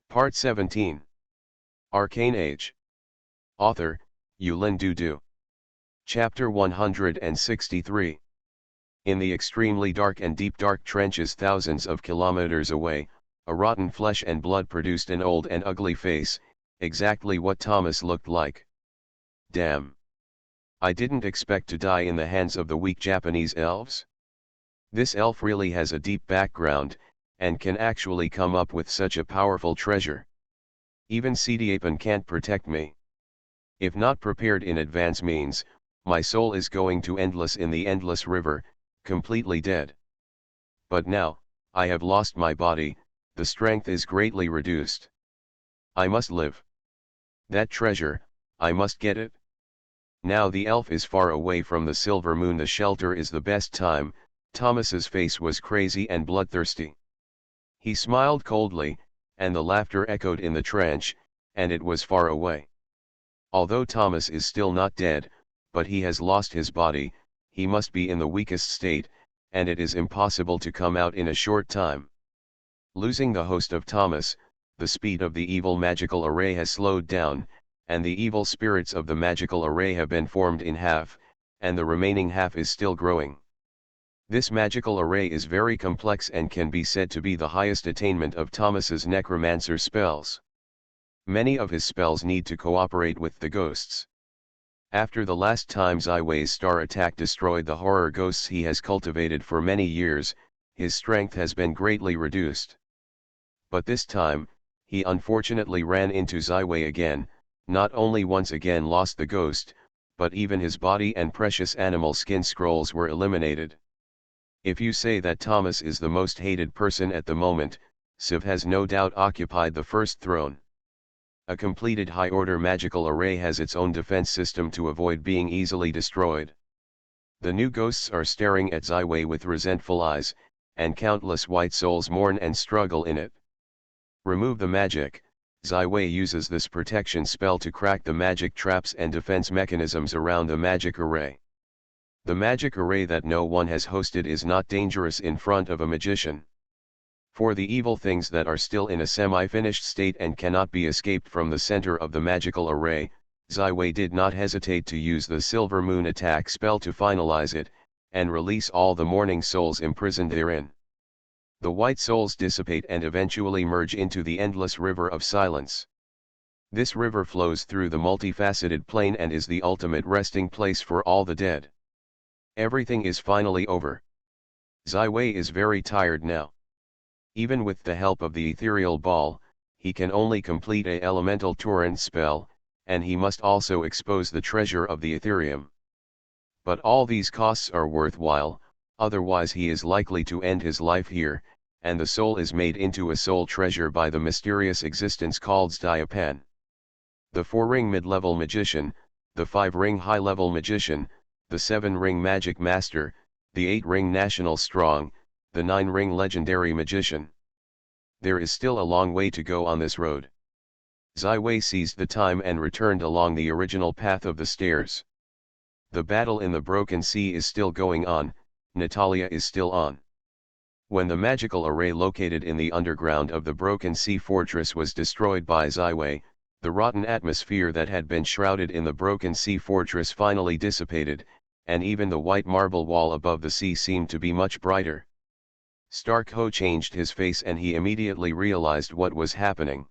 Part 17. Arcane Age. Author, Yulin Dudu. Chapter 163. In the extremely dark and deep dark trenches thousands of kilometers away, a rotten flesh and blood produced an old and ugly face, exactly what Thomas looked like. Damn. I didn't expect to die in the hands of the weak Japanese elves. This elf really has a deep background, and can actually come up with such a powerful treasure. Even Sidiapan can't protect me. If not prepared in advance means, my soul is going to endless in the endless river, completely dead. But now, I have lost my body, the strength is greatly reduced. I must live. That treasure, I must get it. Now the elf is far away from the silver moon, the shelter is the best time. Thomas's face was crazy and bloodthirsty. He smiled coldly, and the laughter echoed in the trench, and it was far away. Although Thomas is still not dead, but he has lost his body, he must be in the weakest state, and it is impossible to come out in a short time. Losing the host of Thomas, the speed of the evil magical array has slowed down, and the evil spirits of the magical array have been formed in half, and the remaining half is still growing. This magical array is very complex and can be said to be the highest attainment of Thomas's necromancer spells. Many of his spells need to cooperate with the ghosts. After the last time Ziwei's star attack destroyed the horror ghosts he has cultivated for many years, his strength has been greatly reduced. But this time, he unfortunately ran into Ziwei again, not only once again lost the ghost, but even his body and precious animal skin scrolls were eliminated. If you say that Thomas is the most hated person at the moment, Civ has no doubt occupied the first throne. A completed high-order magical array has its own defense system to avoid being easily destroyed. The new ghosts are staring at Ziwei with resentful eyes, and countless white souls mourn and struggle in it. Remove the magic. Ziwei uses this protection spell to crack the magic traps and defense mechanisms around the magic array. The magic array that no one has hosted is not dangerous in front of a magician. For the evil things that are still in a semi-finished state and cannot be escaped from the center of the magical array, Ziwei did not hesitate to use the Silver Moon attack spell to finalize it, and release all the morning souls imprisoned therein. The white souls dissipate and eventually merge into the endless river of silence. This river flows through the multifaceted plane and is the ultimate resting place for all the dead. Everything is finally over. Ziwei is very tired now. Even with the help of the ethereal ball, he can only complete a elemental torrent spell, and he must also expose the treasure of the Ethereum. But all these costs are worthwhile, otherwise he is likely to end his life here, and the soul is made into a soul treasure by the mysterious existence called Sidiapan. The 4-ring mid-level magician, the 5-ring high-level magician, the 7-ring magic master, the 8-ring national strong, the 9-ring legendary magician. There is still a long way to go on this road. Ziwei seized the time and returned along the original path of the stairs. The battle in the Broken Sea is still going on, Natalia is still on. When the magical array located in the underground of the Broken Sea fortress was destroyed by Ziwei, the rotten atmosphere that had been shrouded in the Broken Sea fortress finally dissipated, and even the white marble wall above the sea seemed to be much brighter. Stark-Ho changed his face and he immediately realized what was happening.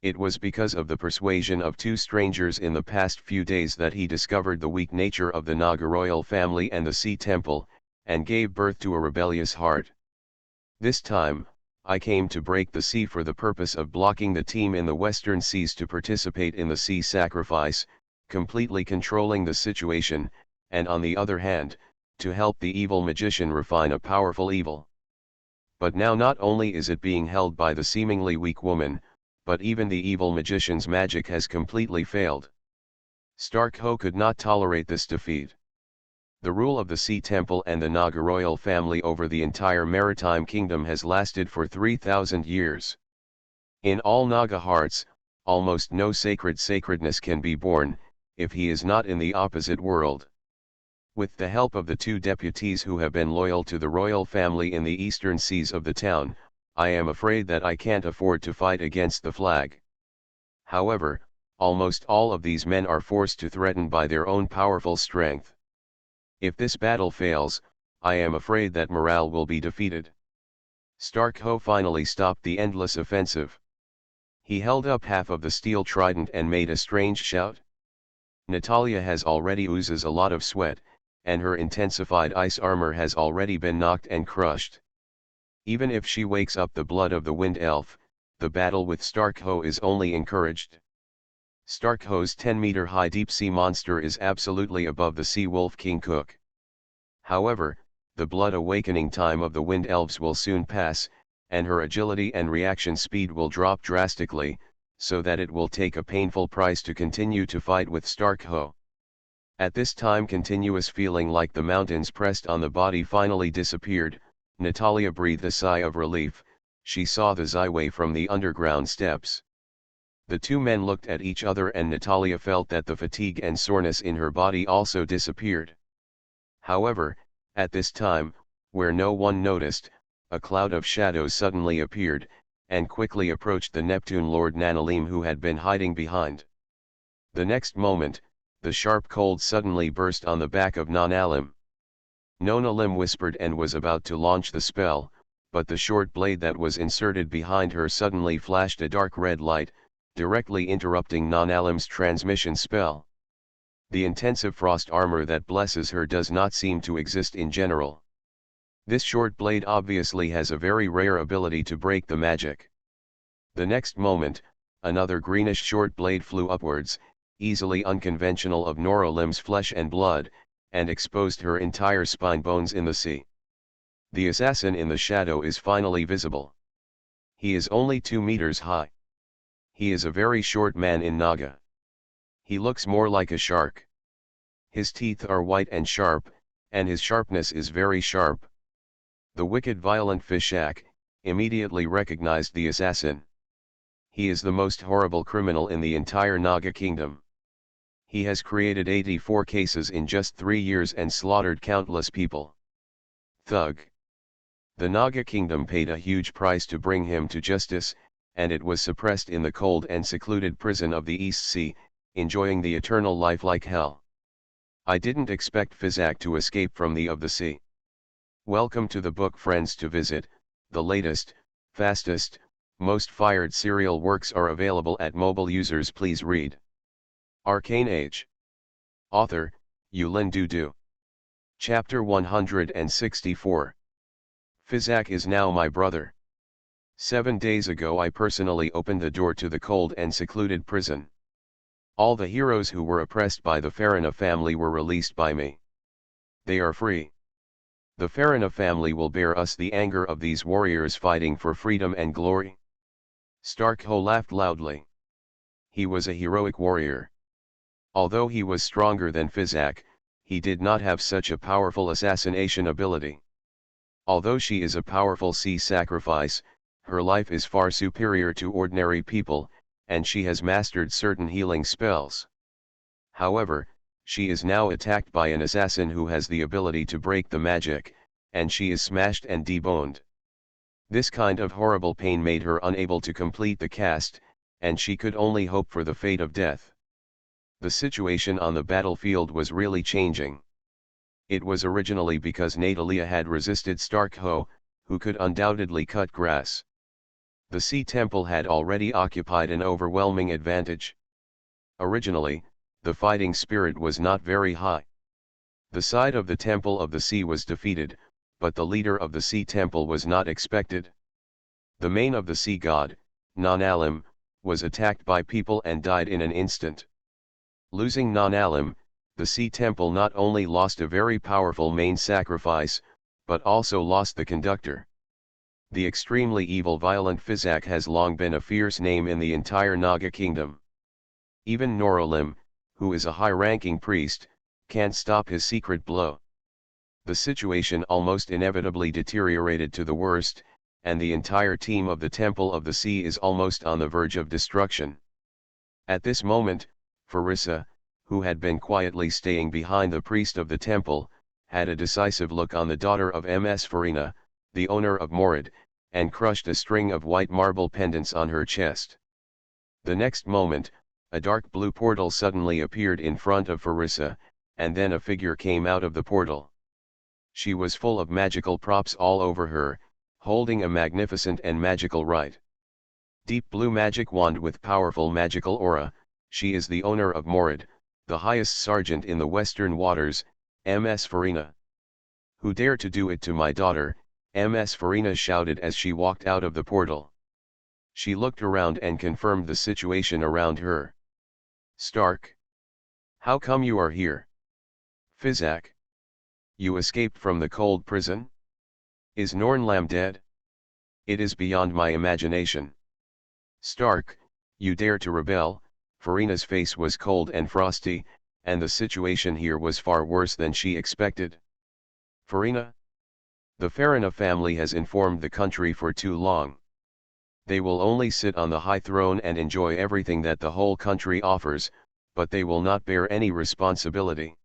It was because of the persuasion of 2 strangers in the past few days that he discovered the weak nature of the Naga royal family and the Sea Temple, and gave birth to a rebellious heart. This time, I came to break the sea for the purpose of blocking the team in the Western Seas to participate in the sea sacrifice, completely controlling the situation, and on the other hand, to help the evil magician refine a powerful evil. But now not only is it being held by the seemingly weak woman, but even the evil magician's magic has completely failed. Stark-Ho could not tolerate this defeat. The rule of the Sea Temple and the Naga royal family over the entire maritime kingdom has lasted for 3,000 years. In all Naga hearts, almost no sacredness can be born, if he is not in the opposite world. With the help of the 2 deputies who have been loyal to the royal family in the eastern seas of the town, I am afraid that I can't afford to fight against the flag. However, almost all of these men are forced to threaten by their own powerful strength. If this battle fails, I am afraid that morale will be defeated. Stark-Ho finally stopped the endless offensive. He held up half of the steel trident and made a strange shout. Natalia has already oozes a lot of sweat, and her intensified ice armor has already been knocked and crushed. Even if she wakes up the blood of the Wind Elf, the battle with Stark-Ho is only encouraged. Stark-Ho's 10-meter high deep-sea monster is absolutely above the Sea Wolf King Cook. However, the blood awakening time of the Wind Elves will soon pass, and her agility and reaction speed will drop drastically, so that it will take a painful price to continue to fight with Stark-Ho. At this time, continuous feeling like the mountains pressed on the body finally disappeared. Natalia breathed a sigh of relief. She saw the Zyway from the underground steps. The two men looked at each other and Natalia felt that the fatigue and soreness in her body also disappeared. However, at this time, where no one noticed, a cloud of shadows suddenly appeared, and quickly approached the Neptune Lord Nanalim, who had been hiding behind. The next moment, the sharp cold suddenly burst on the back of Nanalim. Nanalim whispered and was about to launch the spell, but the short blade that was inserted behind her suddenly flashed a dark red light, directly interrupting Nanalim's transmission spell. The intensive frost armor that blesses her does not seem to exist in general. This short blade obviously has a very rare ability to break the magic. The next moment, another greenish short blade flew upwards, easily unconventional of Nanalim's flesh and blood, and exposed her entire spine bones in the sea. The assassin in the shadow is finally visible. He is only 2 meters high. He is a very short man in Naga. He looks more like a shark. His teeth are white and sharp, and his sharpness is very sharp. The wicked violent Fishak immediately recognized the assassin. He is the most horrible criminal in the entire Naga kingdom. He has created 84 cases in just 3 years and slaughtered countless people. Thug. The Naga kingdom paid a huge price to bring him to justice, and it was suppressed in the cold and secluded prison of the East Sea, enjoying the eternal life like hell. I didn't expect Fizak to escape from the sea. Welcome to the book, friends. To visit, the latest, fastest, most fired serial works are available at mobile users. Please read. Arcane Age. Author, Yulin Dudu. Chapter 164. Fizak is now my brother. 7 days ago I personally opened the door to the cold and secluded prison. All the heroes who were oppressed by the Farina family were released by me. They are free. The Farina family will bear us the anger of these warriors fighting for freedom and glory. Stark-Ho laughed loudly. He was a heroic warrior. Although he was stronger than Fizak, he did not have such a powerful assassination ability. Although she is a powerful sea sacrifice, her life is far superior to ordinary people, and she has mastered certain healing spells. However, she is now attacked by an assassin who has the ability to break the magic, and she is smashed and deboned. This kind of horrible pain made her unable to complete the cast, and she could only hope for the fate of death. The situation on the battlefield was really changing. It was originally because Natalia had resisted Stark-Ho, who could undoubtedly cut grass. The Sea Temple had already occupied an overwhelming advantage. Originally, the fighting spirit was not very high. The side of the Temple of the Sea was defeated, but the leader of the Sea Temple was not expected. The mane of the sea god, Nanalim, was attacked by people and died in an instant. Losing Nanalim, the Sea Temple not only lost a very powerful main sacrifice, but also lost the conductor. The extremely evil violent Fizak has long been a fierce name in the entire Naga kingdom. Even Nanalim, who is a high-ranking priest, can't stop his secret blow. The situation almost inevitably deteriorated to the worst, and the entire team of the Temple of the Sea is almost on the verge of destruction. At this moment, Farissa, who had been quietly staying behind the priest of the temple, had a decisive look on the daughter of Ms. Farina, the owner of Morid, and crushed a string of white marble pendants on her chest. The next moment, a dark blue portal suddenly appeared in front of Farissa, and then a figure came out of the portal. She was full of magical props all over her, holding a magnificent and magical right. Deep blue magic wand with powerful magical aura, she is the owner of Morid, the highest sergeant in the western waters, Ms. Farina. Who dare to do it to my daughter? Ms. Farina shouted as she walked out of the portal. She looked around and confirmed the situation around her. Stark. How come you are here? Fizak. You escaped from the cold prison? Is Nornlam dead? It is beyond my imagination. Stark, you dare to rebel? Farina's face was cold and frosty, and the situation here was far worse than she expected. Farina? The Farina family has informed the country for too long. They will only sit on the high throne and enjoy everything that the whole country offers, but they will not bear any responsibility.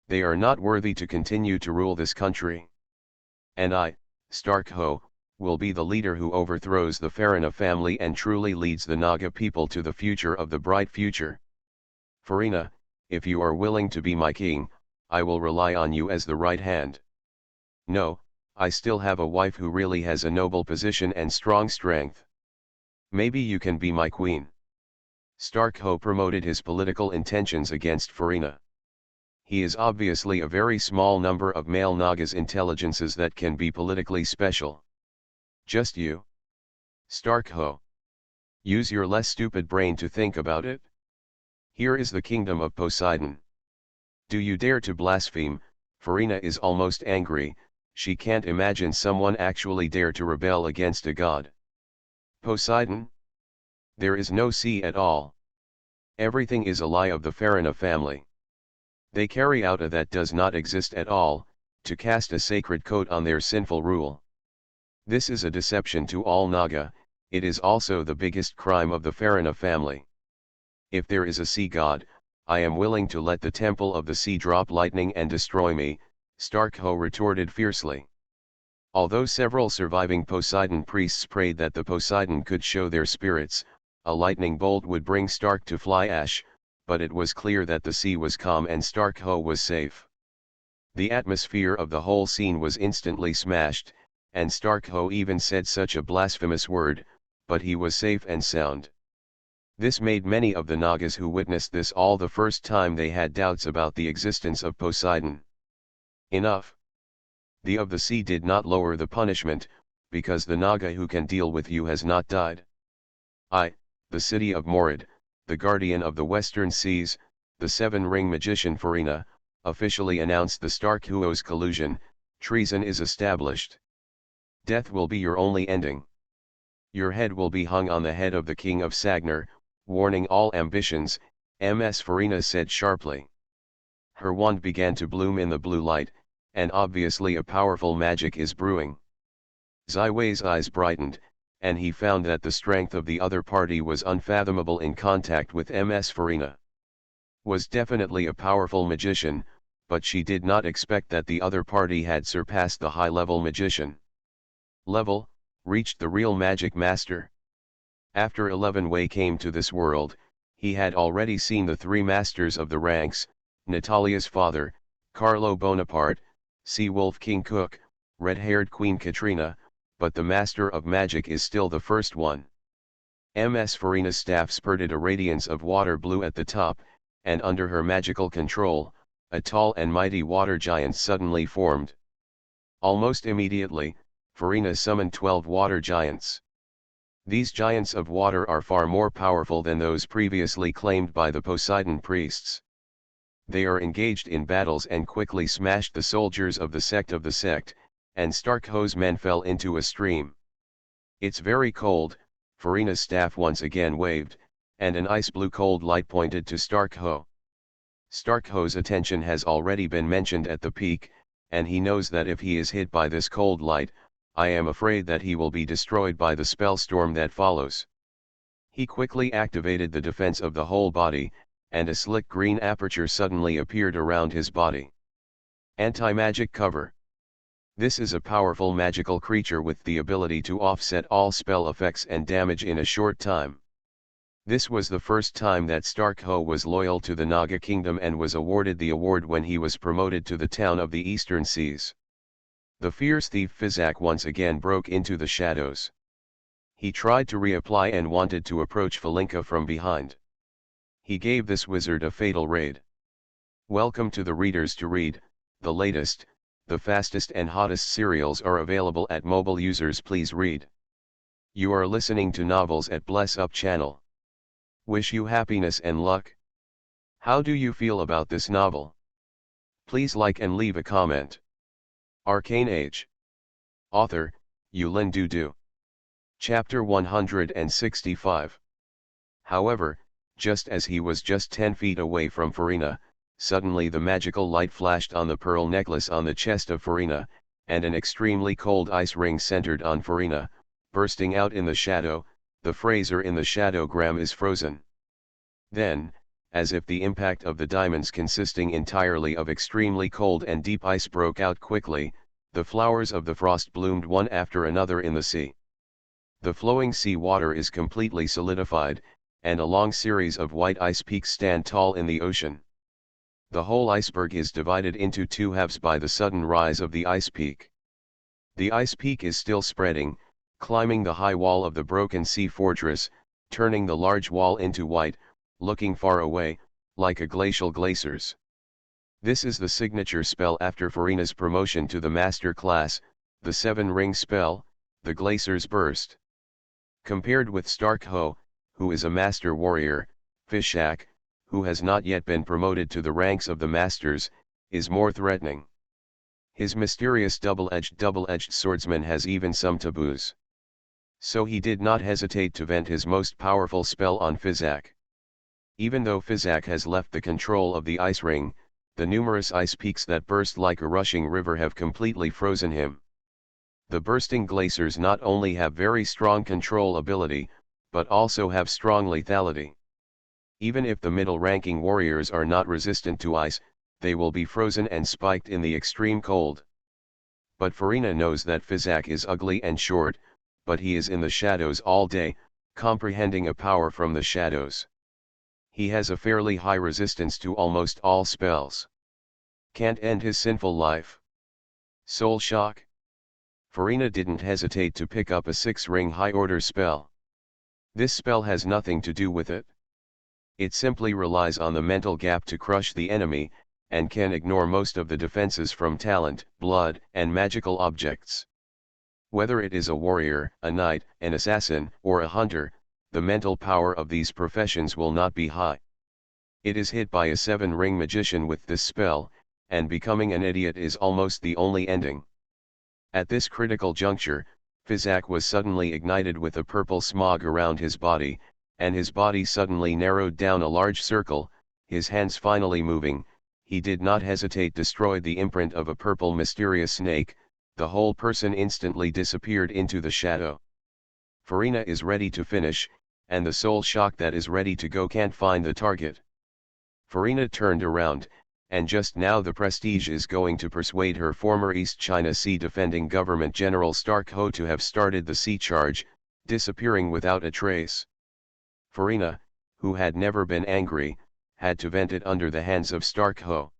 They are not worthy to continue to rule this country. And I, Stark Ho, will be the leader who overthrows the Farina family and truly leads the Naga people to the future of the bright future. Farina, if you are willing to be my king, I will rely on you as the right hand. No, I still have a wife who really has a noble position and strong strength. Maybe you can be my queen. Stark Ho promoted his political intentions against Farina. He is obviously a very small number of male Nagas' intelligences that can be politically special. Just you. Stark Ho. Use your less stupid brain to think about it. Here is the kingdom of Poseidon. Do you dare to blaspheme? Farina is almost angry, she can't imagine someone actually dare to rebel against a god. Poseidon? There is no sea at all. Everything is a lie of the Farina family. They carry out a that does not exist at all, to cast a sacred coat on their sinful rule. This is a deception to all Naga, it is also the biggest crime of the Farina family. If there is a sea god, I am willing to let the temple of the sea drop lightning and destroy me, Stark Ho retorted fiercely. Although several surviving Poseidon priests prayed that the Poseidon could show their spirits, a lightning bolt would bring Stark to fly ash, but it was clear that the sea was calm and Stark Ho was safe. The atmosphere of the whole scene was instantly smashed, and Stark Ho even said such a blasphemous word, but he was safe and sound. This made many of the Nagas who witnessed this all the first time they had doubts about the existence of Poseidon. Enough. The of the sea did not lower the punishment, because the Naga who can deal with you has not died. I, the city of Morid, the guardian of the western seas, the seven-ring magician Farina, officially announced the Stark Huo's collusion, treason is established. Death will be your only ending. Your head will be hung on the head of the king of Sagnar, warning all ambitions, Ms. Farina said sharply. Her wand began to bloom in the blue light, and obviously a powerful magic is brewing. Ziwei's eyes brightened, and he found that the strength of the other party was unfathomable in contact with Ms. Farina. Was definitely a powerful magician, but she did not expect that the other party had surpassed the high-level magician. Level, reached the real magic master. After 11 Wei came to this world, he had already seen the three masters of the ranks, Natalia's father, Carlo Bonaparte, Sea Wolf King Cook, red-haired Queen Katrina, but the master of magic is still the first one. Ms. Farina's staff spurted a radiance of water blue at the top, and under her magical control, a tall and mighty water giant suddenly formed. Almost immediately, Farina summoned 12 water giants. These giants of water are far more powerful than those previously claimed by the Poseidon priests. They are engaged in battles and quickly smashed the soldiers of the sect, and Stark Ho's men fell into a stream. It's very cold, Farina's staff once again waved, and an ice-blue cold light pointed to Stark Ho. Stark Ho's attention has already been mentioned at the peak, and he knows that if he is hit by this cold light, I am afraid that he will be destroyed by the spell storm that follows. He quickly activated the defense of the whole body, and a slick green aperture suddenly appeared around his body. Anti-magic cover. This is a powerful magical creature with the ability to offset all spell effects and damage in a short time. This was the first time that Stark-Ho was loyal to the Naga Kingdom and was awarded the award when he was promoted to the town of the Eastern Seas. The fierce thief Fizak once again broke into the shadows. He tried to reapply and wanted to approach Falinka from behind. He gave this wizard a fatal raid. Welcome to the Readers to Read. The latest, the fastest and hottest serials are available at mobile users. Please read. You are listening to Novels at Bless Up channel. Wish you happiness and luck. How do you feel about this novel? Please like and leave a comment. Arcane Age. Author, Yulin Dudu. Chapter 165. However, just as he was just 10 feet away from Farina, suddenly the magical light flashed on the pearl necklace on the chest of Farina, and an extremely cold ice ring centered on Farina, bursting out in the shadow. The Fraser in the shadowgram is frozen. Then, as if the impact of the diamonds consisting entirely of extremely cold and deep ice broke out quickly, the flowers of the frost bloomed one after another in the sea. The flowing sea water is completely solidified, and a long series of white ice peaks stand tall in the ocean. The whole iceberg is divided into two halves by the sudden rise of the ice peak. The ice peak is still spreading, climbing the high wall of the broken sea fortress, turning the large wall into white, looking far away, like a glacial glaciers. This is the signature spell after Farina's promotion to the master class, the 7-ring spell, the Glacier's Burst. Compared with Stark-Ho, who is a master warrior, Fishak, who has not yet been promoted to the ranks of the masters, is more threatening. His mysterious double-edged swordsman has even some taboos. So he did not hesitate to vent his most powerful spell on Fizak. Even though Fizak has left the control of the ice ring, the numerous ice peaks that burst like a rushing river have completely frozen him. The bursting glaciers not only have very strong control ability, but also have strong lethality. Even if the middle-ranking warriors are not resistant to ice, they will be frozen and spiked in the extreme cold. But Farina knows that Fizak is ugly and short, but he is in the shadows all day, comprehending a power from the shadows. He has a fairly high resistance to almost all spells. Can't end his sinful life. Soul Shock. Farina didn't hesitate to pick up a 6-ring high-order spell. This spell has nothing to do with it. It simply relies on the mental gap to crush the enemy, and can ignore most of the defenses from talent, blood, and magical objects. Whether it is a warrior, a knight, an assassin, or a hunter, the mental power of these professions will not be high. It is hit by a 7-ring magician with this spell, and becoming an idiot is almost the only ending. At this critical juncture, Fizak was suddenly ignited with a purple smog around his body, and his body suddenly narrowed down a large circle, his hands finally moving. He did not hesitate to destroy the imprint of a purple mysterious snake. The whole person instantly disappeared into the shadow. Farina is ready to finish, and the soul shock that is ready to go can't find the target. Farina turned around, and just now the Prestige is going to persuade her former East China Sea defending government General Stark-Ho to have started the sea charge, disappearing without a trace. Farina, who had never been angry, had to vent it under the hands of Stark-Ho.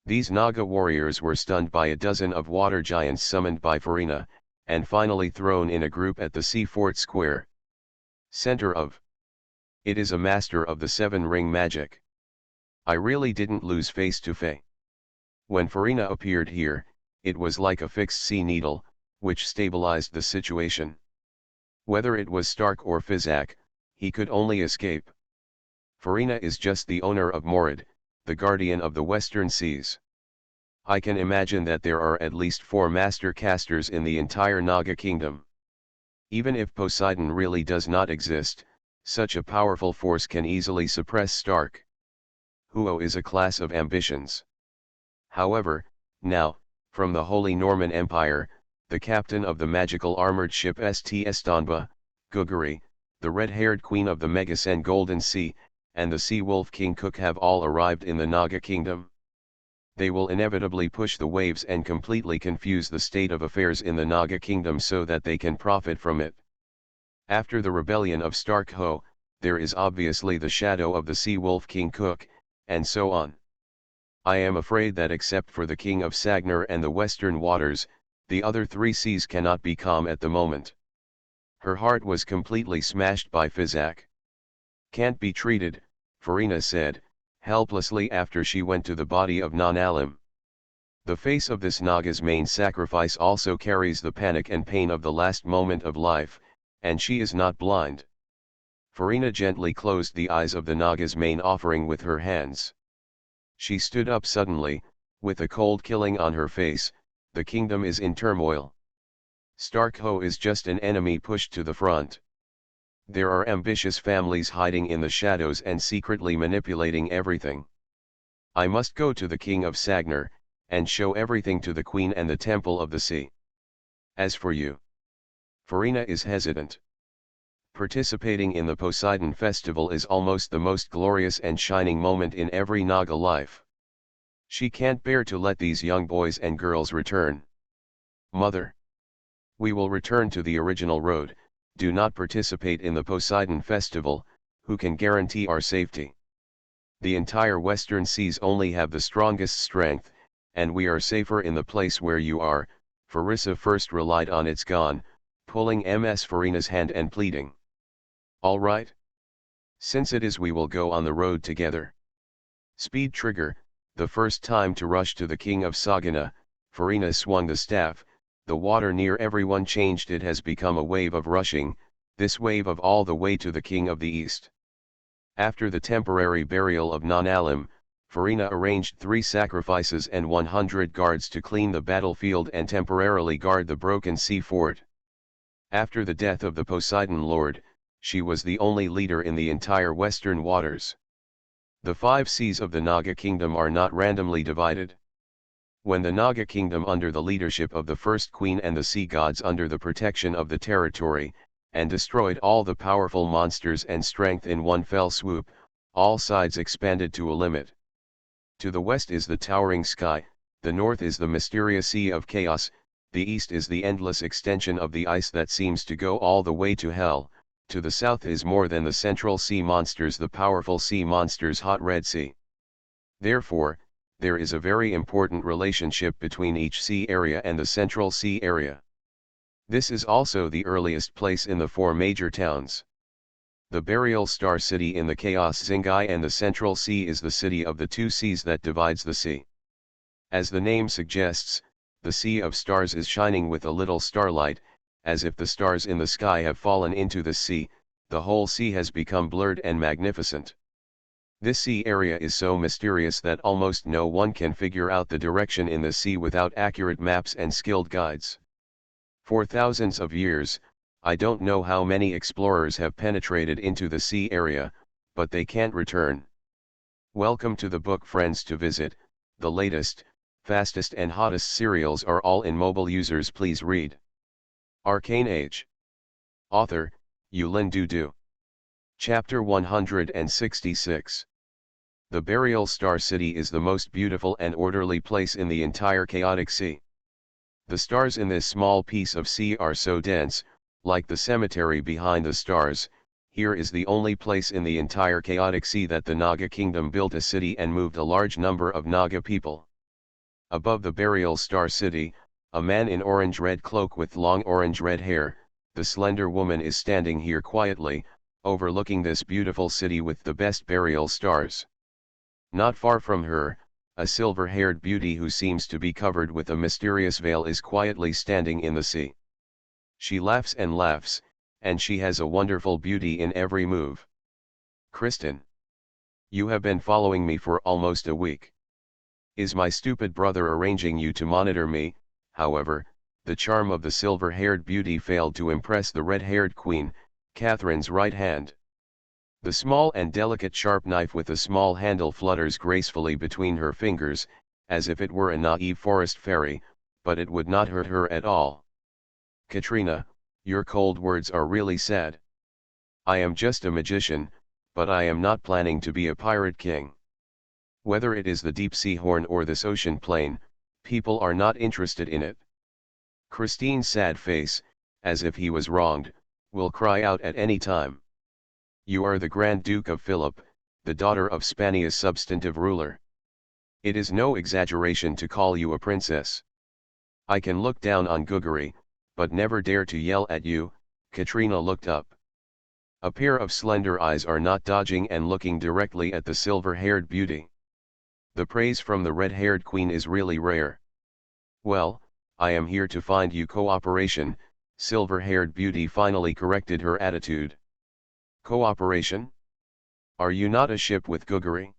These Naga warriors were stunned by a dozen of water giants summoned by Farina, and finally thrown in a group at the sea fort square. Center of. It is a master of the 7-ring magic. I really didn't lose face to face. When Farina appeared here, it was like a fixed sea needle, which stabilized the situation. Whether it was Stark or Fizak, he could only escape. Farina is just the owner of Morid, the guardian of the Western Seas. I can imagine that there are at least 4 master casters in the entire Naga kingdom. Even if Poseidon really does not exist, such a powerful force can easily suppress Stark. Huo is a class of ambitions. However, now, from the Holy Norman Empire, the captain of the magical armored ship St. Estanba, Guguri, the red-haired queen of the Megasen Golden Sea, and the Sea Wolf King Cook have all arrived in the Naga kingdom. They will inevitably push the waves and completely confuse the state of affairs in the Naga kingdom so that they can profit from it. After the rebellion of Stark Ho, there is obviously the shadow of the Sea Wolf King Cook, and so on. I am afraid that except for the King of Sagnar and the Western Waters, the other three seas cannot be calm at the moment. Her heart was completely smashed by Fizak. Can't be treated, Farina said, helplessly after she went to the body of Non-Alim. The face of this Naga's main sacrifice also carries the panic and pain of the last moment of life, and she is not blind. Farina gently closed the eyes of the Naga's main offering with her hands. She stood up suddenly, with a cold killing on her face. The kingdom is in turmoil. Stark Ho is just an enemy pushed to the front. There are ambitious families hiding in the shadows and secretly manipulating everything. I must go to the King of Sagnar, and show everything to the Queen and the Temple of the Sea. As for you, Farina is hesitant. Participating in the Poseidon festival is almost the most glorious and shining moment in every Naga life. She can't bear to let these young boys and girls return. Mother, we will return to the original road. Do not participate in the Poseidon festival. Who can guarantee our safety? The entire Western Seas only have the strongest strength, and we are safer in the place where you are. Farissa first relied on its Gon, pulling Ms. Farina's hand and pleading. All right. Since it is, we will go on the road together. Speed trigger, the first time to rush to the King of Sagana. Farina swung the staff. The water near everyone changed. It has become a wave of rushing, this wave of all the way to the King of the East. After the temporary burial of Non-Alim, Farina arranged 3 sacrifices and 100 guards to clean the battlefield and temporarily guard the broken sea fort. After the death of the Poseidon Lord, she was the only leader in the entire Western waters. The 5 seas of the Naga kingdom are not randomly divided. When the Naga kingdom under the leadership of the first queen and the sea gods under the protection of the territory, and destroyed all the powerful monsters and strength in one fell swoop, all sides expanded to a limit. To the west is the towering sky, the north is the mysterious sea of chaos, the east is the endless extension of the ice that seems to go all the way to hell, to the south is more than the central sea monsters, the powerful sea monsters, hot Red Sea. Therefore, there is a very important relationship between each sea area and the central sea area. This is also the earliest place in the 4 major towns. The burial star city in the Chaos Zingai and the Central Sea is the city of the 2 seas that divides the sea. As the name suggests, the Sea of Stars is shining with a little starlight, as if the stars in the sky have fallen into the sea. The whole sea has become blurred and magnificent. This sea area is so mysterious that almost no one can figure out the direction in the sea without accurate maps and skilled guides. For thousands of years, I don't know how many explorers have penetrated into the sea area, but they can't return. Welcome to the book, friends. To visit, the latest, fastest and hottest serials are all in mobile users. Please read. Arcane Age. Author, Yulin Dudu. Chapter 166. The Burial Star City is the most beautiful and orderly place in the entire chaotic sea. The stars in this small piece of sea are so dense, like the cemetery behind the stars. Here is the only place in the entire chaotic sea that the Naga kingdom built a city and moved a large number of Naga people. Above the Burial Star City, a man in orange-red cloak with long orange-red hair, the slender woman, is standing here quietly, overlooking this beautiful city with the best burial stars. Not far from her, a silver-haired beauty who seems to be covered with a mysterious veil is quietly standing in the sea. She laughs and laughs, and she has a wonderful beauty in every move. Kristen, you have been following me for almost a week. Is my stupid brother arranging you to monitor me? However, the charm of the silver-haired beauty failed to impress the red-haired queen, Catherine's right hand. The small and delicate sharp knife with a small handle flutters gracefully between her fingers, as if it were a naive forest fairy, but it would not hurt her at all. Katrina, your cold words are really sad. I am just a magician, but I am not planning to be a pirate king. Whether it is the deep sea horn or this ocean plane, people are not interested in it. Christine's sad face, as if he was wronged, will cry out at any time. You are the Grand Duke of Philip, the daughter of Spania's substantive ruler. It is no exaggeration to call you a princess. I can look down on Guggery, but never dare to yell at you. Katrina looked up. A pair of slender eyes are not dodging and looking directly at the silver-haired beauty. The praise from the red-haired queen is really rare. Well, I am here to find you cooperation. Silver-haired beauty finally corrected her attitude. Cooperation? Are you not a ship with Guggery?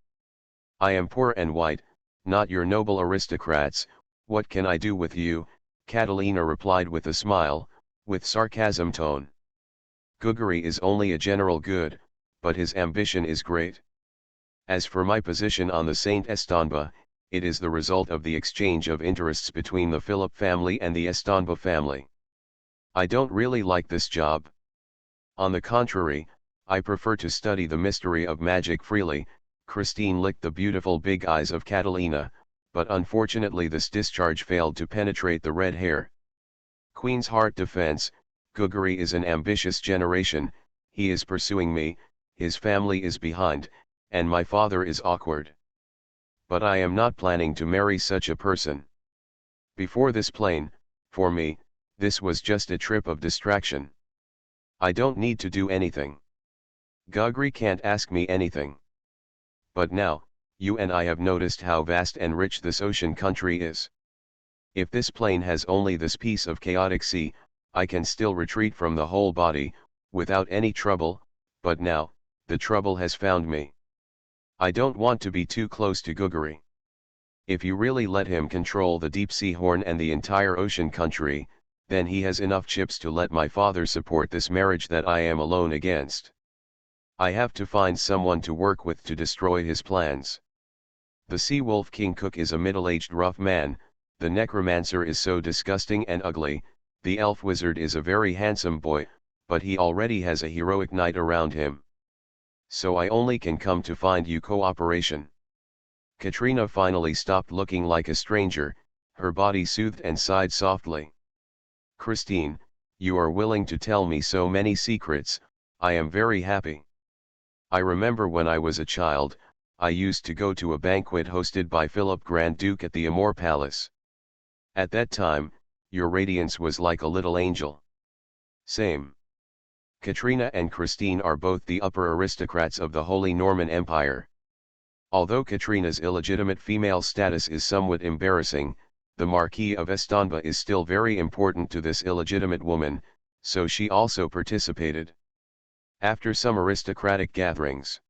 I am poor and white, not your noble aristocrats. What can I do with you? Catalina replied with a smile, with sarcasm tone. Guggery is only a general good, but his ambition is great. As for my position on the Saint Estanba, it is the result of the exchange of interests between the Philip family and the Estanba family. I don't really like this job. On the contrary, I prefer to study the mystery of magic freely. Christine licked the beautiful big eyes of Catalina, but unfortunately this discharge failed to penetrate the red hair. Queen's Heart Defense, Guggery is an ambitious generation, he is pursuing me, his family is behind, and my father is awkward. But I am not planning to marry such a person. Before this plane, for me, this was just a trip of distraction. I don't need to do anything. Guggery can't ask me anything. But now, you and I have noticed how vast and rich this ocean country is. If this plane has only this piece of chaotic sea, I can still retreat from the whole body, without any trouble, but now, the trouble has found me. I don't want to be too close to Guggery. If you really let him control the deep sea horn and the entire ocean country, then he has enough chips to let my father support this marriage that I am alone against. I have to find someone to work with to destroy his plans. The sea wolf King Cook is a middle-aged rough man, the necromancer is so disgusting and ugly, the elf wizard is a very handsome boy, but he already has a heroic knight around him. So I only can come to find you cooperation. Katrina finally stopped looking like a stranger, her body soothed and sighed softly. Christine, you are willing to tell me so many secrets, I am very happy. I remember when I was a child, I used to go to a banquet hosted by Philip Grand Duke at the Amour Palace. At that time, your radiance was like a little angel. Same. Katrina and Christine are both the upper aristocrats of the Holy Norman Empire. Although Katrina's illegitimate female status is somewhat embarrassing, the Marquis of Estanba is still very important to this illegitimate woman, so she also participated. After some aristocratic gatherings.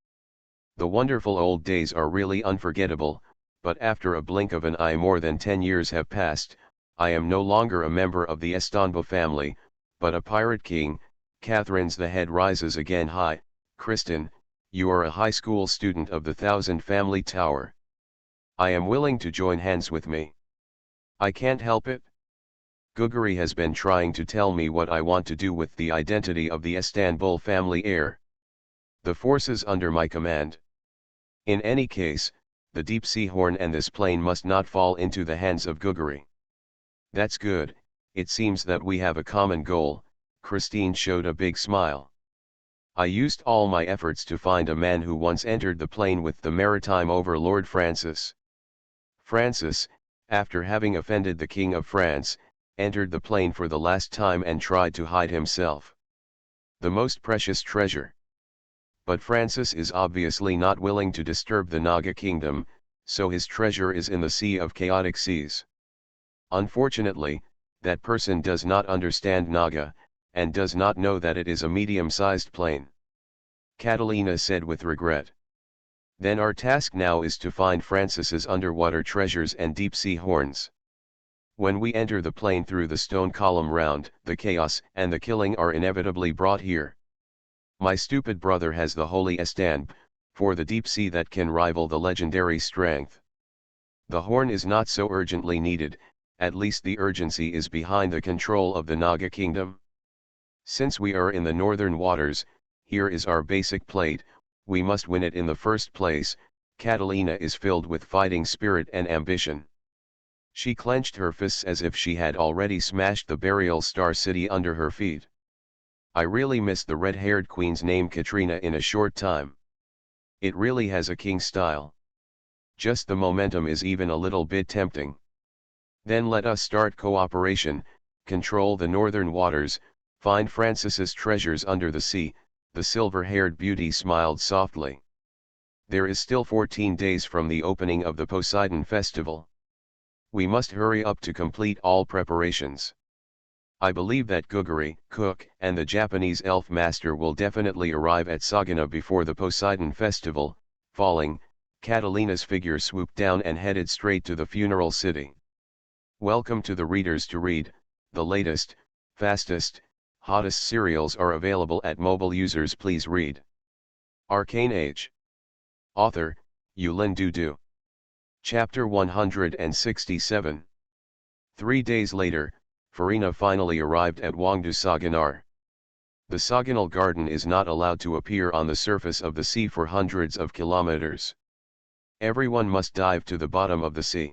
The wonderful old days are really unforgettable, but after a blink of an eye more than 10 years have passed, I am no longer a member of the Estanba family, but a pirate king. Catherine's the head rises again. Hi, Kristen, you are a high school student of the Thousand Family Tower. I am willing to join hands with me. I can't help it. Guggery has been trying to tell me what I want to do with the identity of the Istanbul family heir. The forces under my command. In any case, the deep sea horn and this plane must not fall into the hands of Guggery. That's good, it seems that we have a common goal. Christine showed a big smile. I used all my efforts to find a man who once entered the plane with the maritime overlord Francis. Francis, after having offended the King of France, entered the plane for the last time and tried to hide himself. The most precious treasure. But Francis is obviously not willing to disturb the Naga kingdom, so his treasure is in the Sea of Chaotic Seas. Unfortunately, that person does not understand Naga, and does not know that it is a medium-sized plane. Catalina said with regret. Then our task now is to find Francis's underwater treasures and deep-sea horns. When we enter the plane through the stone column round, the chaos and the killing are inevitably brought here. My stupid brother has the holy Estanb, for the deep sea that can rival the legendary strength. The horn is not so urgently needed, at least the urgency is behind the control of the Naga kingdom. Since we are in the northern waters, here is our basic plate, we must win it in the first place. Catalina is filled with fighting spirit and ambition. She clenched her fists as if she had already smashed the burial star city under her feet. I really miss the red-haired queen's name Katrina in a short time. It really has a king style. Just the momentum is even a little bit tempting. Then let us start cooperation, control the northern waters, find Francis's treasures under the sea. The silver-haired beauty smiled softly. There is still 14 days from the opening of the Poseidon festival. We must hurry up to complete all preparations. I believe that Guguri, cook, and the Japanese elf master will definitely arrive at Sagana before the Poseidon festival. Falling, Catalina's figure swooped down and headed straight to the funeral city. Welcome to the Readers to Read. The latest, fastest, hottest serials are available at mobile users. Please read. Arcane Age. Author, Yulin Dudu. Chapter 167. 3 days later, Farina finally arrived at Wangdu Saganar. The Saganal garden is not allowed to appear on the surface of the sea for hundreds of kilometers. Everyone must dive to the bottom of the sea.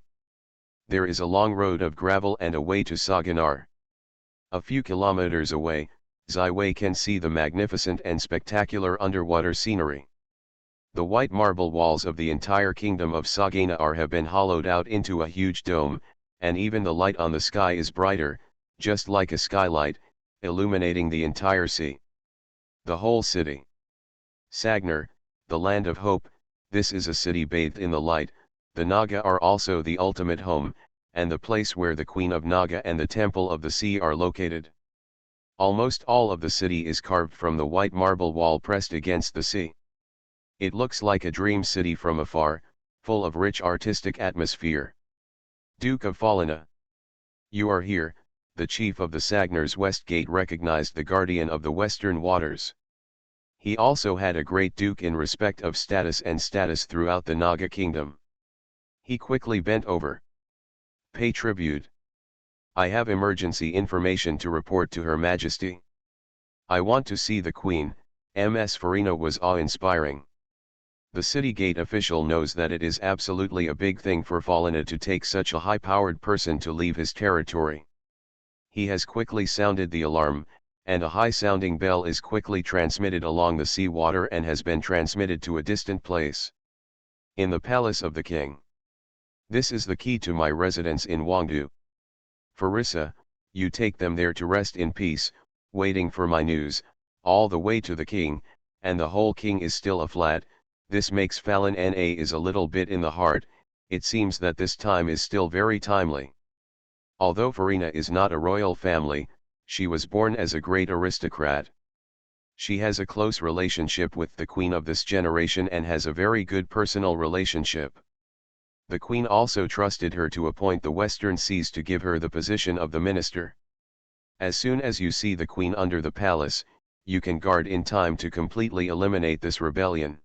There is a long road of gravel and a way to Saganar. A few kilometers away, Zaiwei can see the magnificent and spectacular underwater scenery. The white marble walls of the entire kingdom of Sagana have been hollowed out into a huge dome, and even the light on the sky is brighter, just like a skylight, illuminating the entire sea. The whole city. Sagnar, the land of hope, this is a city bathed in the light. The Naga are also the ultimate home, and the place where the Queen of Naga and the Temple of the Sea are located. Almost all of the city is carved from the white marble wall pressed against the sea. It looks like a dream city from afar, full of rich artistic atmosphere. Duke of Falina. You are here. The chief of the Sagnar's West Gate recognized the guardian of the western waters. He also had a great duke in respect of status throughout the Naga kingdom. He quickly bent over. Pay tribute. I have emergency information to report to Her Majesty. I want to see the Queen. Ms. Farina was awe-inspiring. The city gate official knows that it is absolutely a big thing for Falina to take such a high-powered person to leave his territory. He has quickly sounded the alarm, and a high-sounding bell is quickly transmitted along the sea water and has been transmitted to a distant place. In the palace of the king. This is the key to my residence in Wangdu. Farissa, you take them there to rest in peace, waiting for my news, all the way to the king, and the whole king is still aflat. This makes Falin Na is a little bit in the heart. It seems that this time is still very timely. Although Farina is not a royal family, she was born as a great aristocrat. She has a close relationship with the queen of this generation and has a very good personal relationship. The queen also trusted her to appoint the Western Seas to give her the position of the minister. As soon as you see the queen under the palace, you can guard in time to completely eliminate this rebellion.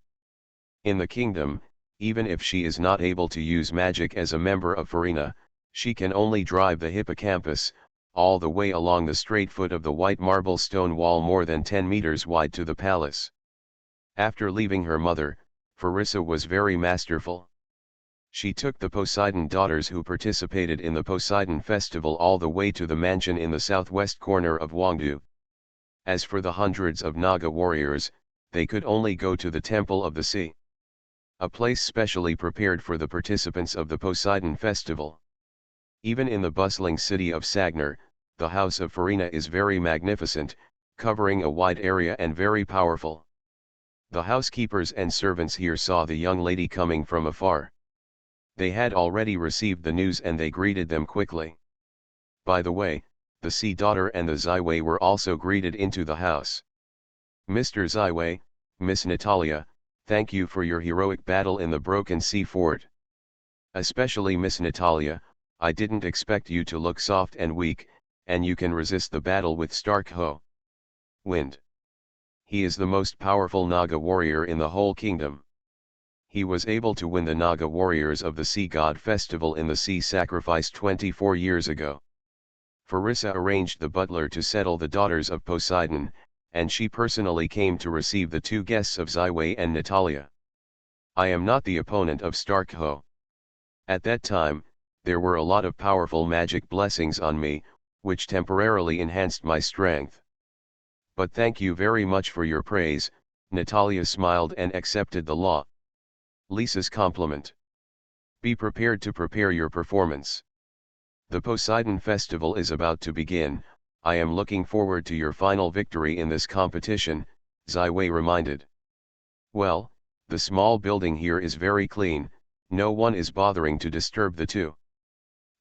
In the kingdom, even if she is not able to use magic as a member of Farina, she can only drive the hippocampus, all the way along the straight foot of the white marble stone wall more than 10 meters wide to the palace. After leaving her mother, Farissa was very masterful. She took the Poseidon daughters who participated in the Poseidon festival all the way to the mansion in the southwest corner of Wangdu. As for the hundreds of Naga warriors, they could only go to the Temple of the Sea, a place specially prepared for the participants of the Poseidon festival. Even in the bustling city of Sagnar, the house of Farina is very magnificent, covering a wide area and very powerful. The housekeepers and servants here saw the young lady coming from afar. They had already received the news and they greeted them quickly. By the way, the Sea Daughter and the Zaiwei were also greeted into the house. Mr. Zaiwei, Miss Natalia, thank you for your heroic battle in the broken sea fort. Especially Miss Natalia, I didn't expect you to look soft and weak, and you can resist the battle with Stark Ho. Wind. He is the most powerful Naga warrior in the whole kingdom. He was able to win the Naga warriors of the Sea God Festival in the sea sacrifice 24 years ago. Farissa arranged the butler to settle the daughters of Poseidon, and she personally came to receive the two guests of Zaiwei and Natalia. I am not the opponent of Starkho. At that time, there were a lot of powerful magic blessings on me, which temporarily enhanced my strength. But thank you very much for your praise. Natalia smiled and accepted the law. Lisa's compliment. Be prepared to prepare your performance. The Poseidon Festival is about to begin. I am looking forward to your final victory in this competition, Ziwei reminded. Well, the small building here is very clean, no one is bothering to disturb the two.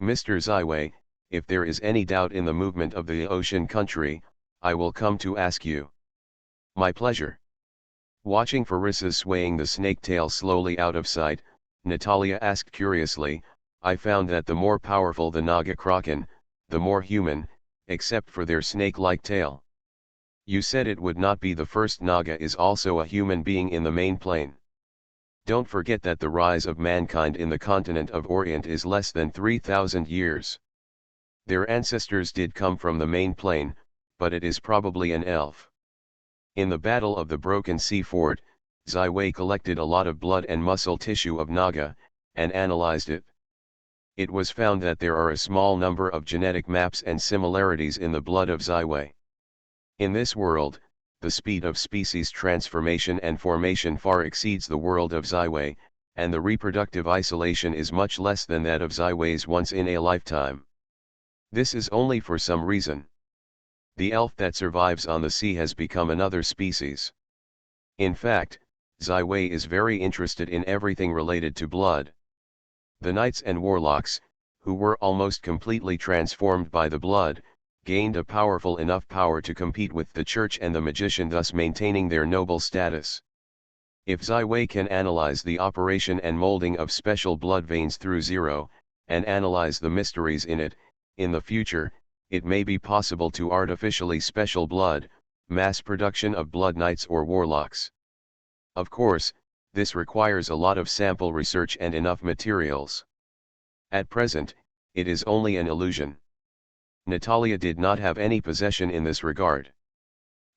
Mr. Ziwei, if there is any doubt in the movement of the ocean country, I will come to ask you. My pleasure. Watching Farissa swaying the snake tail slowly out of sight, Natalia asked curiously, I found that the more powerful the Naga Kraken, the more human, except for their snake-like tail. You said it would not be the first Naga is also a human being in the main plane. Don't forget that the rise of mankind in the continent of Orient is less than 3,000 years. Their ancestors did come from the main plane, but it is probably an elf. In the Battle of the Broken Sea Fort, Ziwei collected a lot of blood and muscle tissue of Naga, and analyzed it. It was found that there are a small number of genetic maps and similarities in the blood of Ziwei. In this world, the speed of species transformation and formation far exceeds the world of Ziwei, and the reproductive isolation is much less than that of Ziwei's once in a lifetime. This is only for some reason. The elf that survives on the sea has become another species. In fact, Ziwei is very interested in everything related to blood. The knights and warlocks, who were almost completely transformed by the blood, gained a powerful enough power to compete with the church and the magician, thus maintaining their noble status. If Ziwei can analyze the operation and molding of special blood veins through zero, and analyze the mysteries in it, in the future, it may be possible to artificially special blood, mass production of blood knights or warlocks. Of course, this requires a lot of sample research and enough materials. At present, it is only an illusion. Natalia did not have any possession in this regard.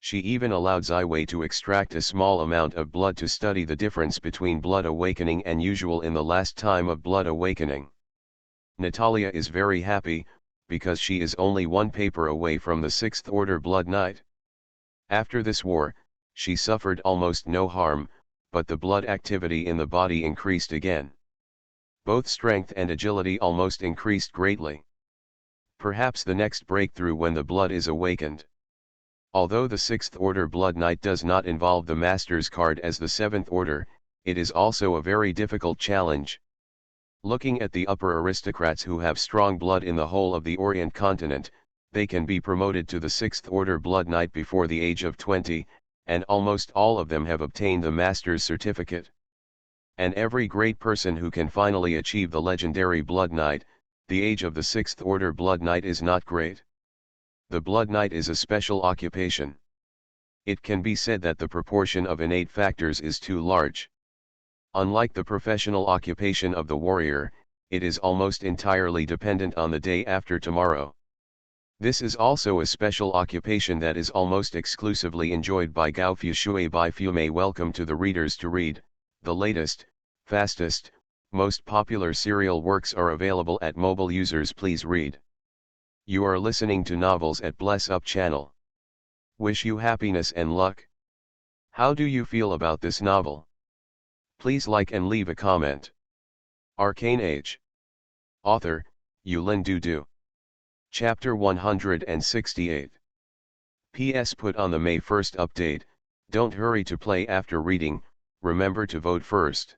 She even allowed Ziwei to extract a small amount of blood to study the difference between blood awakening and usual in the last time of blood awakening. Natalia is very happy, because she is only one paper away from the 6th Order Blood Knight. After this war, she suffered almost no harm, but the blood activity in the body increased again. Both strength and agility almost increased greatly. Perhaps the next breakthrough when the blood is awakened. Although the 6th Order Blood Knight does not involve the Master's card as the 7th Order, it is also a very difficult challenge. Looking at the upper aristocrats who have strong blood in the whole of the Orient continent, they can be promoted to the 6th Order Blood Knight before the age of 20, and almost all of them have obtained the Master's certificate. And every great person who can finally achieve the legendary Blood Knight, the age of the 6th Order Blood Knight is not great. The Blood Knight is a special occupation. It can be said that the proportion of innate factors is too large. Unlike the professional occupation of the warrior, it is almost entirely dependent on the day after tomorrow. This is also a special occupation that is almost exclusively enjoyed by Gaofu Shui Bai Fume. Welcome to the readers to read. The latest, fastest, most popular serial works are available at mobile users. Please read. You are listening to novels at Bless Up channel. Wish you happiness and luck. How do you feel about this novel? Please like and leave a comment. Arcane Age. Author, Yulin Dudu. Chapter 168. PS put on the May 1st update, don't hurry to play after reading, remember to vote first.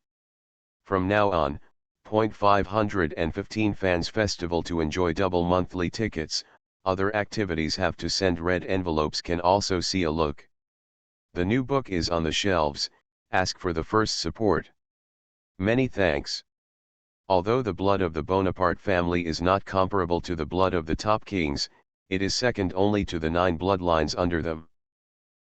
From now on, 515 fans festival to enjoy double monthly tickets, other activities have to send red envelopes can also see a look. The new book is on the shelves, ask for the first support. Many thanks. Although the blood of the Bonaparte family is not comparable to the blood of the top kings, it is second only to the 9 bloodlines under them.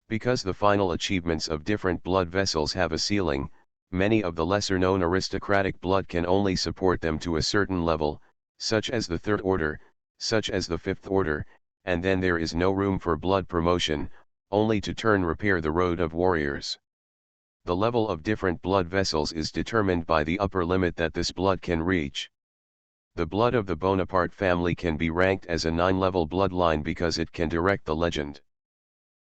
Because the final achievements of different blood vessels have a ceiling, many of the lesser-known aristocratic blood can only support them to a certain level, such as the 3rd Order, such as the 5th Order, and then there is no room for blood promotion, only to turn repair the road of warriors. The level of different blood vessels is determined by the upper limit that this blood can reach. The blood of the Bonaparte family can be ranked as a 9-level bloodline because it can direct the legend.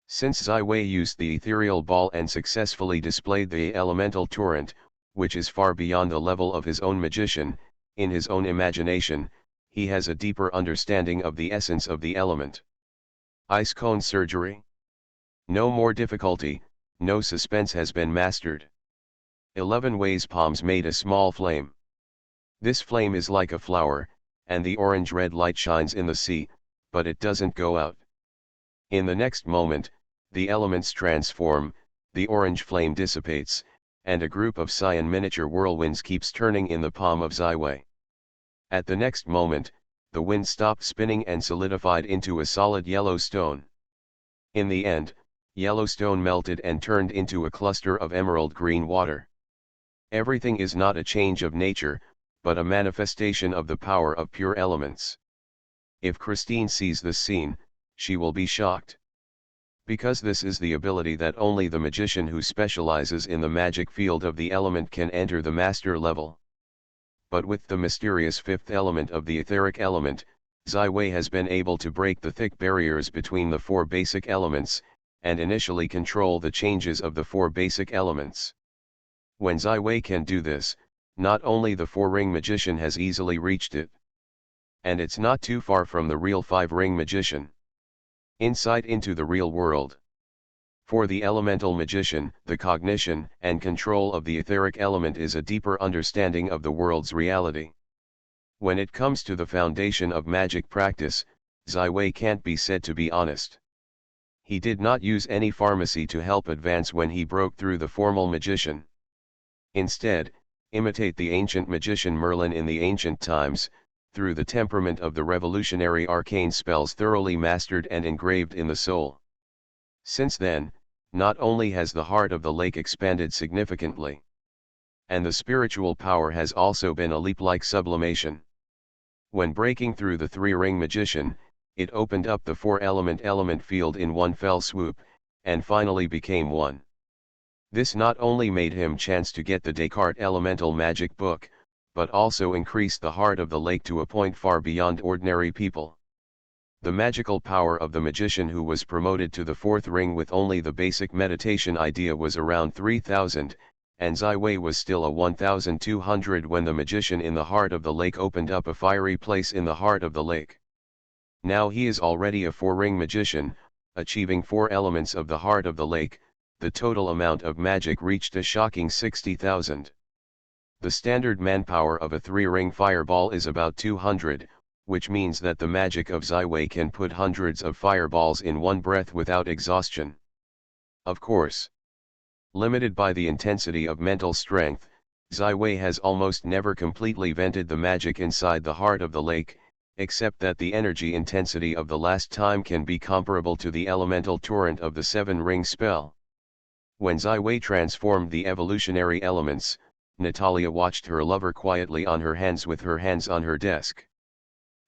Since Zai Wei used the ethereal ball and successfully displayed the elemental torrent, which is far beyond the level of his own magician, in his own imagination, he has a deeper understanding of the essence of the element. Ice cone surgery? No more difficulty, no suspense has been mastered. 11 Wei's palms made a small flame. This flame is like a flower, and the orange-red light shines in the sea, but it doesn't go out. In the next moment, the elements transform, the orange flame dissipates, and a group of cyan miniature whirlwinds keeps turning in the palm of Zai Wei. At the next moment, the wind stopped spinning and solidified into a solid yellow stone. In the end, yellow stone melted and turned into a cluster of emerald green water. Everything is not a change of nature, but a manifestation of the power of pure elements. If Christine sees this scene, she will be shocked. Because this is the ability that only the magician who specializes in the magic field of the element can enter the master level. But with the mysterious fifth element of the etheric element, Zai Wei has been able to break the thick barriers between the 4 basic elements, and initially control the changes of the 4 basic elements. When Zai Wei can do this, not only the 4-ring magician has easily reached it. And it's not too far from the real 5-ring magician. Insight into the real world. For the elemental magician, the cognition and control of the etheric element is a deeper understanding of the world's reality. When it comes to the foundation of magic practice, Zai Wei can't be said to be honest. He did not use any pharmacy to help advance when he broke through the formal magician. Instead, imitate the ancient magician Merlin in the ancient times, through the temperament of the revolutionary arcane spells thoroughly mastered and engraved in the soul. Since then, not only has the heart of the lake expanded significantly, and the spiritual power has also been a leap-like sublimation. When breaking through the 3-ring magician, it opened up the 4-element field in one fell swoop, and finally became one. This not only made him chance to get the Descartes Elemental Magic book, but also increased the heart of the lake to a point far beyond ordinary people. The magical power of the magician who was promoted to the 4th ring with only the basic meditation idea was around 3000, and Zai Wei was still a 1200 when the magician in the heart of the lake opened up a fiery place in the heart of the lake. Now he is already a 4-ring magician, achieving 4 elements of the heart of the lake. The total amount of magic reached a shocking 60,000. The standard manpower of a 3-ring fireball is about 200, which means that the magic of Zai Wei can put hundreds of fireballs in one breath without exhaustion. Of course, limited by the intensity of mental strength, Zai Wei has almost never completely vented the magic inside the heart of the lake, except that the energy intensity of the last time can be comparable to the elemental torrent of the 7-ring spell. When Zai Wei transformed the evolutionary elements, Natalia watched her lover quietly on her hands with her hands on her desk.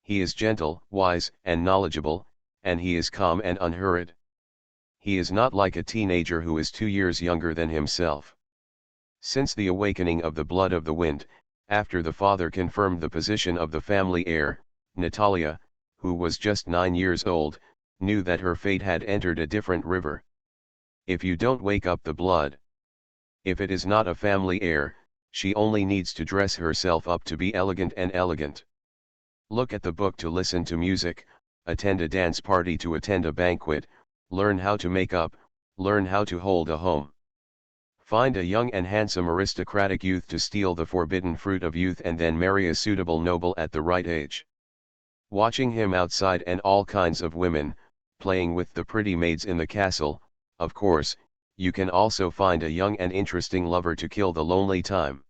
He is gentle, wise, and knowledgeable, and he is calm and unhurried. He is not like a teenager who is 2 years younger than himself. Since the awakening of the blood of the wind, after the father confirmed the position of the family heir, Natalia, who was just 9 years old, knew that her fate had entered a different river. If you don't wake up the blood, if it is not a family heir, she only needs to dress herself up to be elegant and elegant. Look at the book to listen to music, attend a dance party to attend a banquet, learn how to make up, learn how to hold a home. Find a young and handsome aristocratic youth to steal the forbidden fruit of youth and then marry a suitable noble at the right age. Watching him outside and all kinds of women, playing with the pretty maids in the castle, of course, you can also find a young and interesting lover to kill the lonely time.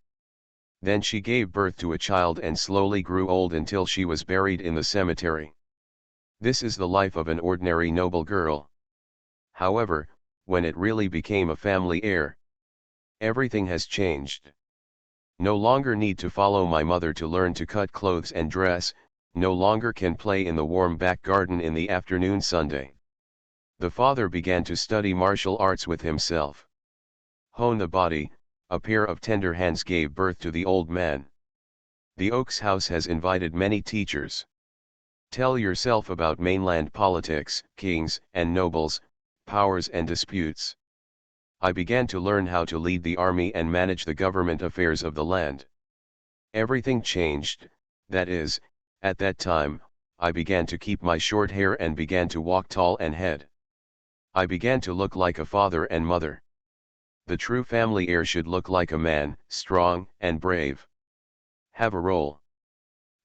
Then she gave birth to a child and slowly grew old until she was buried in the cemetery. This is the life of an ordinary noble girl. However, when it really became a family heir, everything has changed. No longer need to follow my mother to learn to cut clothes and dress, no longer can play in the warm back garden in the afternoon Sunday. The father began to study martial arts with himself. Hone the body, a pair of tender hands gave birth to the old man. The Oaks House has invited many teachers. Tell yourself about mainland politics, kings and nobles, powers and disputes. I began to learn how to lead the army and manage the government affairs of the land. Everything changed, that is, at that time, I began to keep my short hair and began to walk tall and head. I began to look like a father and mother. The true family heir should look like a man, strong and brave. Have a role.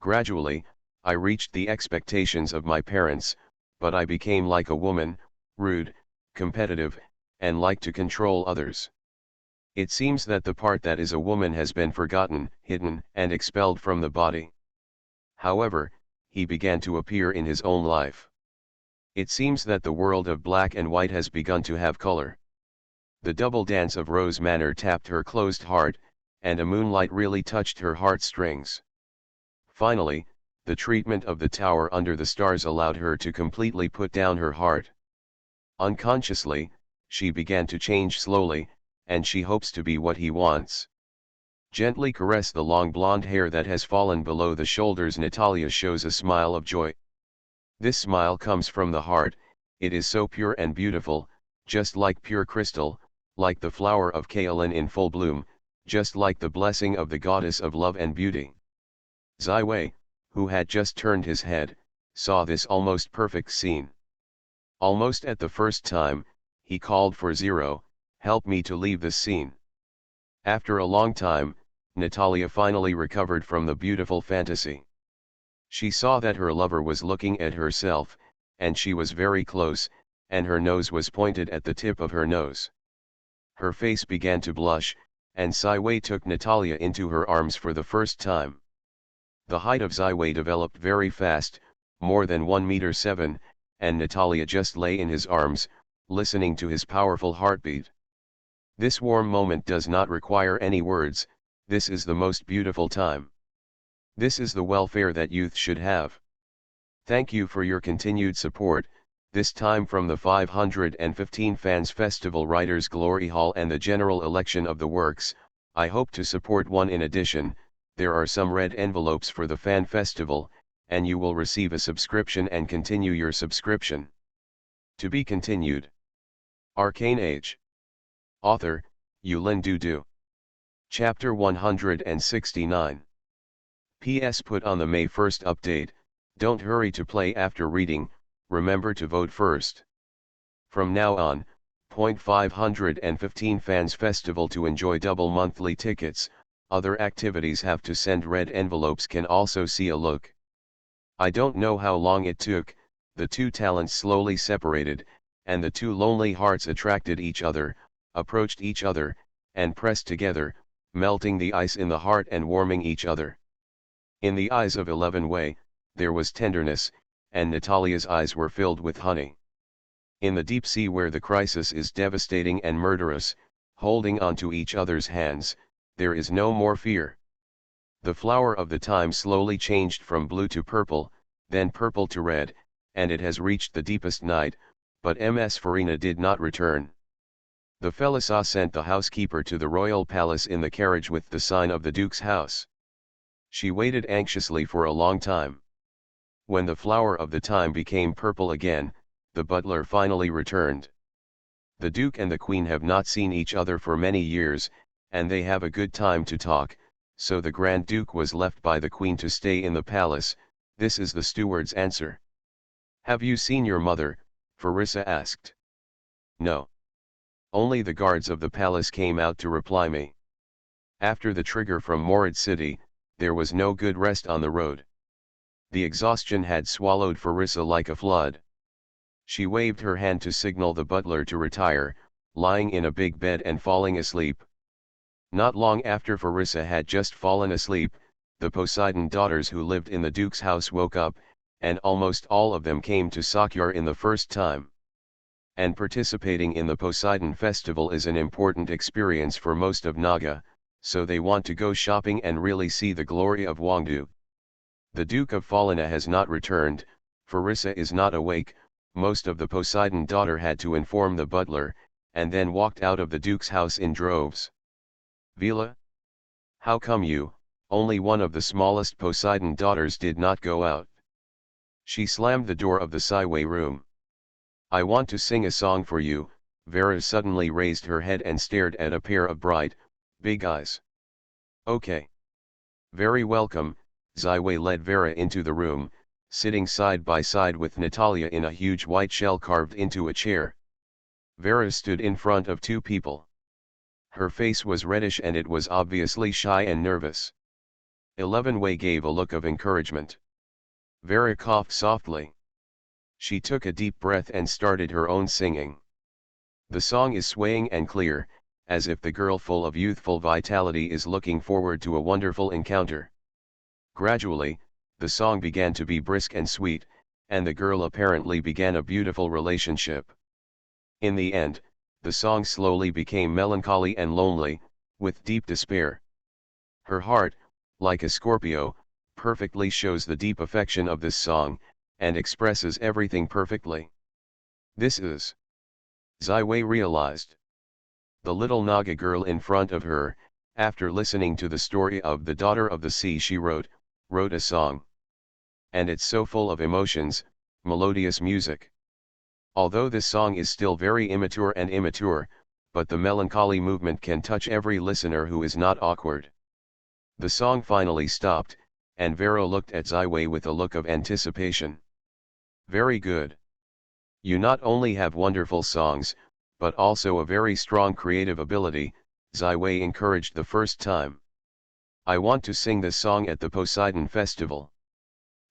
Gradually, I reached the expectations of my parents, but I became like a woman, rude, competitive, and liked to control others. It seems that the part that is a woman has been forgotten, hidden, and expelled from the body. However, he began to appear in his own life. It seems that the world of black and white has begun to have color. The double dance of Rose Manor tapped her closed heart, and a moonlight really touched her heartstrings. Finally, the treatment of the tower under the stars allowed her to completely put down her heart. Unconsciously, she began to change slowly, and she hopes to be what he wants. Gently caress the long blonde hair that has fallen below the shoulders. Natalia shows a smile of joy. This smile comes from the heart, it is so pure and beautiful, just like pure crystal, like the flower of kaolin in full bloom, just like the blessing of the goddess of love and beauty. Ziwei, who had just turned his head, saw this almost perfect scene. Almost at the first time, he called for Zero, help me to leave this scene. After a long time, Natalia finally recovered from the beautiful fantasy. She saw that her lover was looking at herself, and she was very close, and her nose was pointed at the tip of her nose. Her face began to blush, and Ziwei took Natalia into her arms for the first time. The height of Ziwei developed very fast, more than 1.7 meters, and Natalia just lay in his arms, listening to his powerful heartbeat. This warm moment does not require any words, this is the most beautiful time. This is the welfare that youth should have. Thank you for your continued support, this time from the 515 Fans Festival Writers Glory Hall and the general election of the works. I hope to support one in addition. There are some red envelopes for the fan festival, and you will receive a subscription and continue your subscription. To be continued. Arcane Age. Author, Yulin Dudu. Chapter 169. PS put on the May 1st update, don't hurry to play after reading, remember to vote first. From now on, 515 Fans Festival to enjoy double monthly tickets. Other activities have to send red envelopes can also see a look. I don't know how long it took, the two talents slowly separated, and the two lonely hearts attracted each other, approached each other, and pressed together, melting the ice in the heart and warming each other. In the eyes of 11 Wei, there was tenderness, and Natalia's eyes were filled with honey. In the deep sea where the crisis is devastating and murderous, holding on to each other's hands, there is no more fear. The flower of the time slowly changed from blue to purple, then purple to red, and it has reached the deepest night, but Ms. Farina did not return. The Felisa sent the housekeeper to the royal palace in the carriage with the sign of the Duke's house. She waited anxiously for a long time. When the flower of the time became purple again, the butler finally returned. The Duke and the Queen have not seen each other for many years, and they have a good time to talk, so the Grand Duke was left by the Queen to stay in the palace. This is the steward's answer. Have you seen your mother? Farissa asked. No. Only the guards of the palace came out to reply me. After the trigger from Morid City, there was no good rest on the road. The exhaustion had swallowed Farissa like a flood. She waved her hand to signal the butler to retire, lying in a big bed and falling asleep. Not long after Farissa had just fallen asleep, the Poseidon daughters who lived in the Duke's house woke up, and almost all of them came to Sakyar in the first time. And participating in the Poseidon festival is an important experience for most of Naga, so they want to go shopping and really see the glory of Wangdu. The Duke of Falana has not returned, Farissa is not awake. Most of the Poseidon daughter had to inform the butler, and then walked out of the Duke's house in droves. Vila? How come you, only one of the smallest Poseidon daughters, did not go out? She slammed the door of the Sci-fi room. I want to sing a song for you. Vera suddenly raised her head and stared at a pair of bright, big eyes. Okay. Very welcome. Ziwei led Vera into the room, sitting side by side with Natalia in a huge white shell carved into a chair. Vera stood in front of two people. Her face was reddish and it was obviously shy and nervous. 11 Wei gave a look of encouragement. Vera coughed softly. She took a deep breath and started her own singing. The song is swaying and clear, as if the girl full of youthful vitality is looking forward to a wonderful encounter. Gradually, the song began to be brisk and sweet, and the girl apparently began a beautiful relationship. In the end, the song slowly became melancholy and lonely, with deep despair. Her heart, like a Scorpio, perfectly shows the deep affection of this song, and expresses everything perfectly. This is. Ziwei realized. The little Naga girl in front of her, after listening to the story of the daughter of the sea, she wrote a song. And it's so full of emotions, melodious music. Although this song is still very immature, but the melancholy movement can touch every listener who is not awkward. The song finally stopped, and Vera looked at Ziwei with a look of anticipation. Very good. You not only have wonderful songs, but also a very strong creative ability, Ziwei encouraged the first time. I want to sing this song at the Poseidon Festival.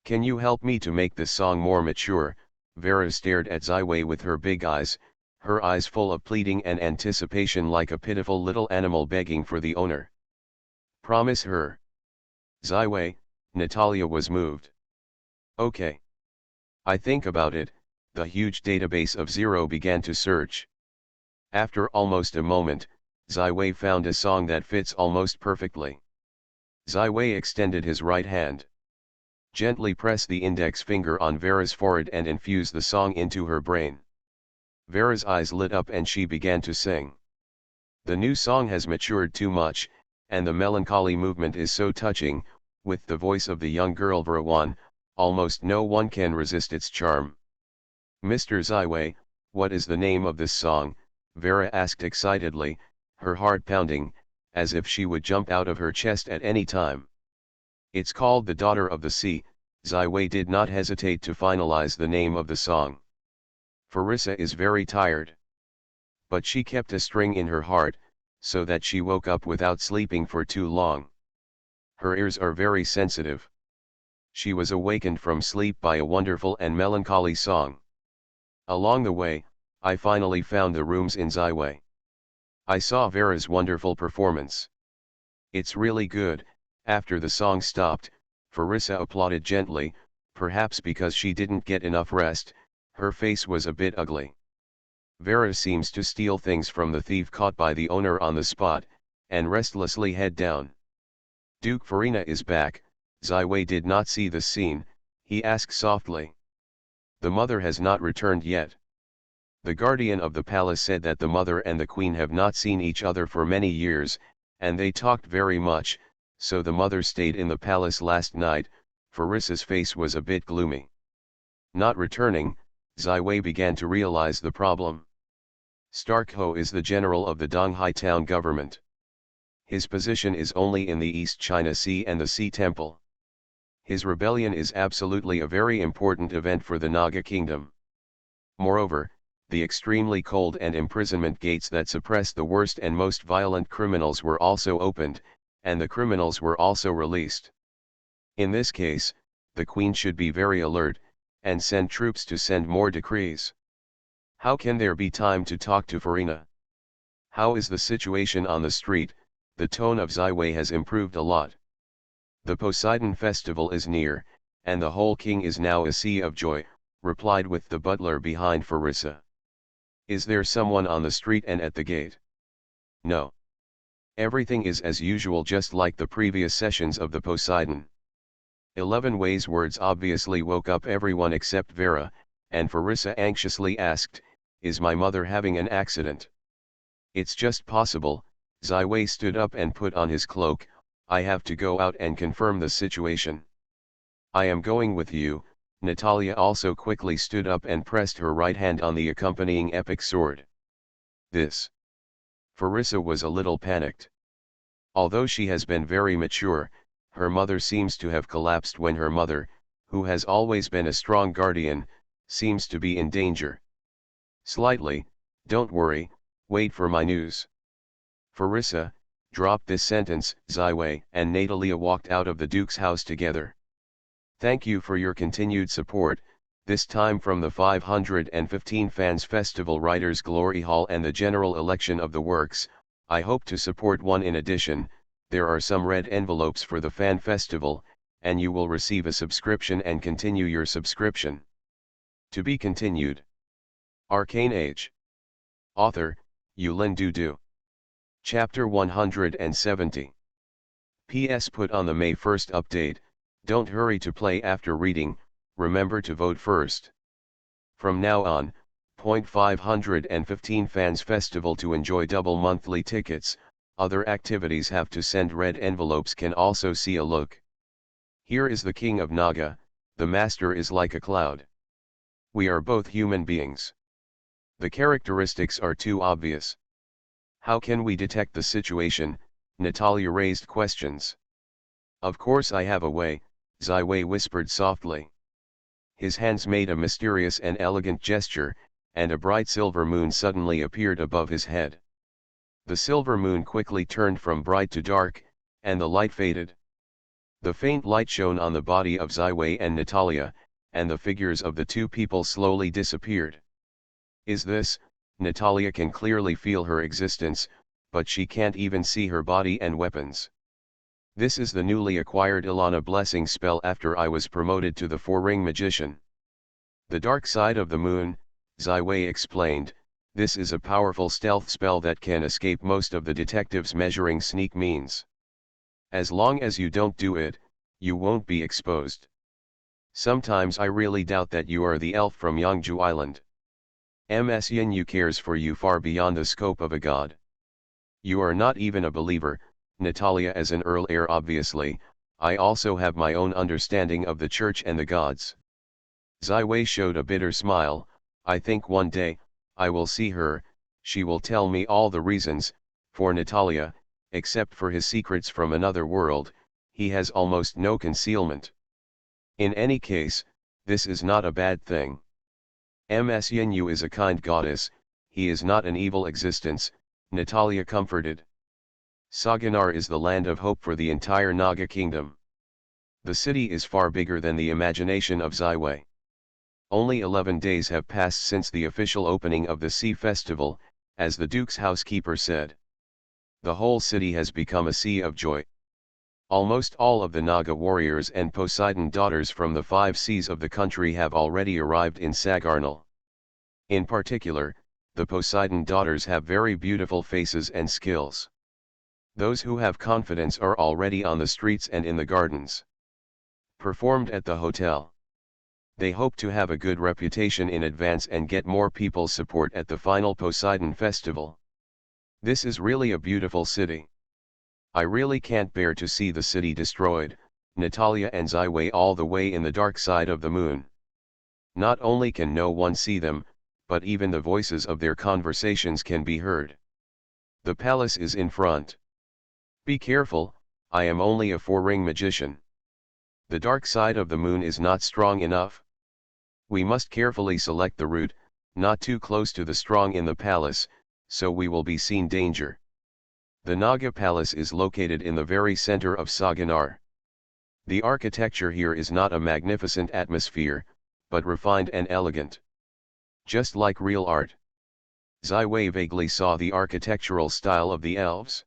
Can you help me to make this song more mature? Vera stared at Ziwei with her big eyes, her eyes full of pleading and anticipation like a pitiful little animal begging for the owner. Promise her. Ziwei, Natalia was moved. Okay. I think about it. The huge database of Zero began to search. After almost a moment, Ziwei found a song that fits almost perfectly. Ziwei extended his right hand. Gently press the index finger on Vera's forehead and infuse the song into her brain. Vera's eyes lit up and she began to sing. The new song has matured too much, and the melancholy movement is so touching, with the voice of the young girl Vera, almost no one can resist its charm. Mr. Ziwei, what is the name of this song? Vera asked excitedly, her heart pounding, as if she would jump out of her chest at any time. It's called The Daughter of the Sea. Ziwei did not hesitate to finalize the name of the song. Farissa is very tired. But she kept a string in her heart, so that she woke up without sleeping for too long. Her ears are very sensitive. She was awakened from sleep by a wonderful and melancholy song. Along the way, I finally found the rooms in Ziwei. I saw Vera's wonderful performance. It's really good. After the song stopped, Farissa applauded gently, perhaps because she didn't get enough rest. Her face was a bit ugly. Vera seems to steal things from the thief caught by the owner on the spot, and restlessly head down. Duke Farina is back. Ziwei did not see the scene, he asked softly. The mother has not returned yet. The guardian of the palace said that the mother and the queen have not seen each other for many years, and they talked very much, so the mother stayed in the palace last night. Farissa's face was a bit gloomy. Not returning, Ziwei began to realize the problem. Starkho is the general of the Donghai town government. His position is only in the East China Sea and the Sea Temple. His rebellion is absolutely a very important event for the Naga kingdom. Moreover, the extremely cold and imprisonment gates that suppress the worst and most violent criminals were also opened, and the criminals were also released. In this case, the queen should be very alert, and send troops to send more decrees. How can there be time to talk to Farina? How is the situation on the street? The tone of Ziwei has improved a lot. The Poseidon festival is near, and the whole king is now a sea of joy, replied with the butler behind Farissa. Is there someone on the street and at the gate? No. Everything is as usual, just like the previous sessions of the Poseidon. 11 Wei's words obviously woke up everyone except Vera, and Farissa anxiously asked, is my mother having an accident? It's just possible. Ziwei stood up and put on his cloak. I have to go out and confirm the situation. I am going with you. Natalia also quickly stood up and pressed her right hand on the accompanying epic sword. This. Farissa was a little panicked. Although she has been very mature, her mother seems to have collapsed when her mother, who has always been a strong guardian, seems to be in danger. Slightly. Don't worry, wait for my news. Farissa, drop this sentence. Ziwei and Natalia walked out of the Duke's house together. Thank you for your continued support, this time from the 515 Fans Festival Writers Glory Hall and the general election of the works. I hope to support one in addition. There are some red envelopes for the fan festival, and you will receive a subscription and continue your subscription. To be continued. Arcane Age. Author, Yulin Dudu. Chapter 170. PS put on the May 1st update, don't hurry to play after reading, remember to vote first. From now on, 515 Fans Festival to enjoy double monthly tickets, other activities have to send red envelopes can also see a look. Here is the King of Naga, the Master is like a cloud. We are both human beings. The characteristics are too obvious. How can we detect the situation? Natalia raised questions. Of course I have a way, Ziwei whispered softly. His hands made a mysterious and elegant gesture, and a bright silver moon suddenly appeared above his head. The silver moon quickly turned from bright to dark, and the light faded. The faint light shone on the body of Ziwei and Natalia, and the figures of the two people slowly disappeared. Is this? Natalia can clearly feel her existence, but she can't even see her body and weapons. This is the newly acquired Ilana blessing spell after I was promoted to the four-ring magician. The dark side of the moon, Ziwei explained, this is a powerful stealth spell that can escape most of the detective's measuring sneak means. As long as you don't do it, you won't be exposed. Sometimes I really doubt that you are the elf from Yangju Island. Ms. Yinyu cares for you far beyond the scope of a god. You are not even a believer, Natalia as an earl heir obviously, I also have my own understanding of the church and the gods. Ziwei showed a bitter smile, I think one day, I will see her, she will tell me all the reasons. For Natalia, except for his secrets from another world, he has almost no concealment. In any case, this is not a bad thing. Ms. Yinyu is a kind goddess, he is not an evil existence, Natalia comforted. Saganar is the land of hope for the entire Naga kingdom. The city is far bigger than the imagination of Ziwei. Only 11 days have passed since the official opening of the Sea Festival, as the Duke's housekeeper said. The whole city has become a sea of joy. Almost all of the Naga warriors and Poseidon daughters from the 5 seas of the country have already arrived in Sagarnal. In particular, the Poseidon daughters have very beautiful faces and skills. Those who have confidence are already on the streets and in the gardens. Performed at the hotel. They hope to have a good reputation in advance and get more people's support at the final Poseidon festival. This is really a beautiful city. I really can't bear to see the city destroyed, Natalia and Ziwei all the way in the dark side of the moon. Not only can no one see them, but even the voices of their conversations can be heard. The palace is in front. Be careful, I am only a four-ring magician. The dark side of the moon is not strong enough. We must carefully select the route, not too close to the strong in the palace, so we will be seen danger. The Naga Palace is located in the very center of Saganar. The architecture here is not a magnificent atmosphere, but refined and elegant. Just like real art. Ziwei vaguely saw the architectural style of the elves.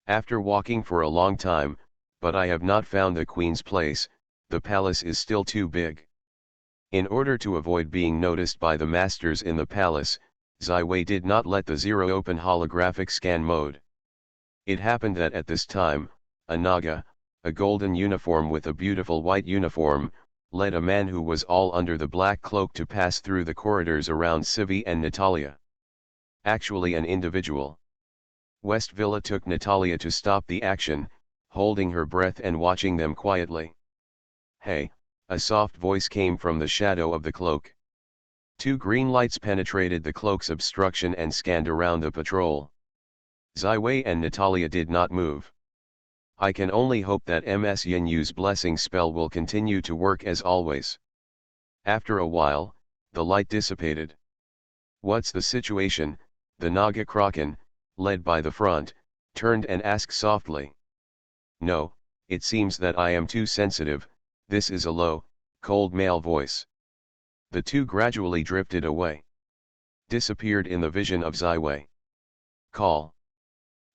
After walking for a long time, but I have not found the queen's place, the palace is still too big. In order to avoid being noticed by the masters in the palace, Ziwei did not let the Zero open holographic scan mode. It happened that at this time, a Naga, a golden uniform with a beautiful white uniform, led a man who was all under the black cloak to pass through the corridors around Sivi and Natalia. Actually an individual. West Villa took Natalia to stop the action, holding her breath and watching them quietly. "Hey," a soft voice came from the shadow of the cloak. Two green lights penetrated the cloak's obstruction and scanned around the patrol. Ziwei and Natalia did not move. "I can only hope that Ms. Yinyu's blessing spell will continue to work as always." After a while, the light dissipated. "What's the situation?" the Naga Kraken, led by the front, turned and asked softly. "No, it seems that I am too sensitive," this is a low, cold male voice. The two gradually drifted away. Disappeared in the vision of Ziwei. "Call."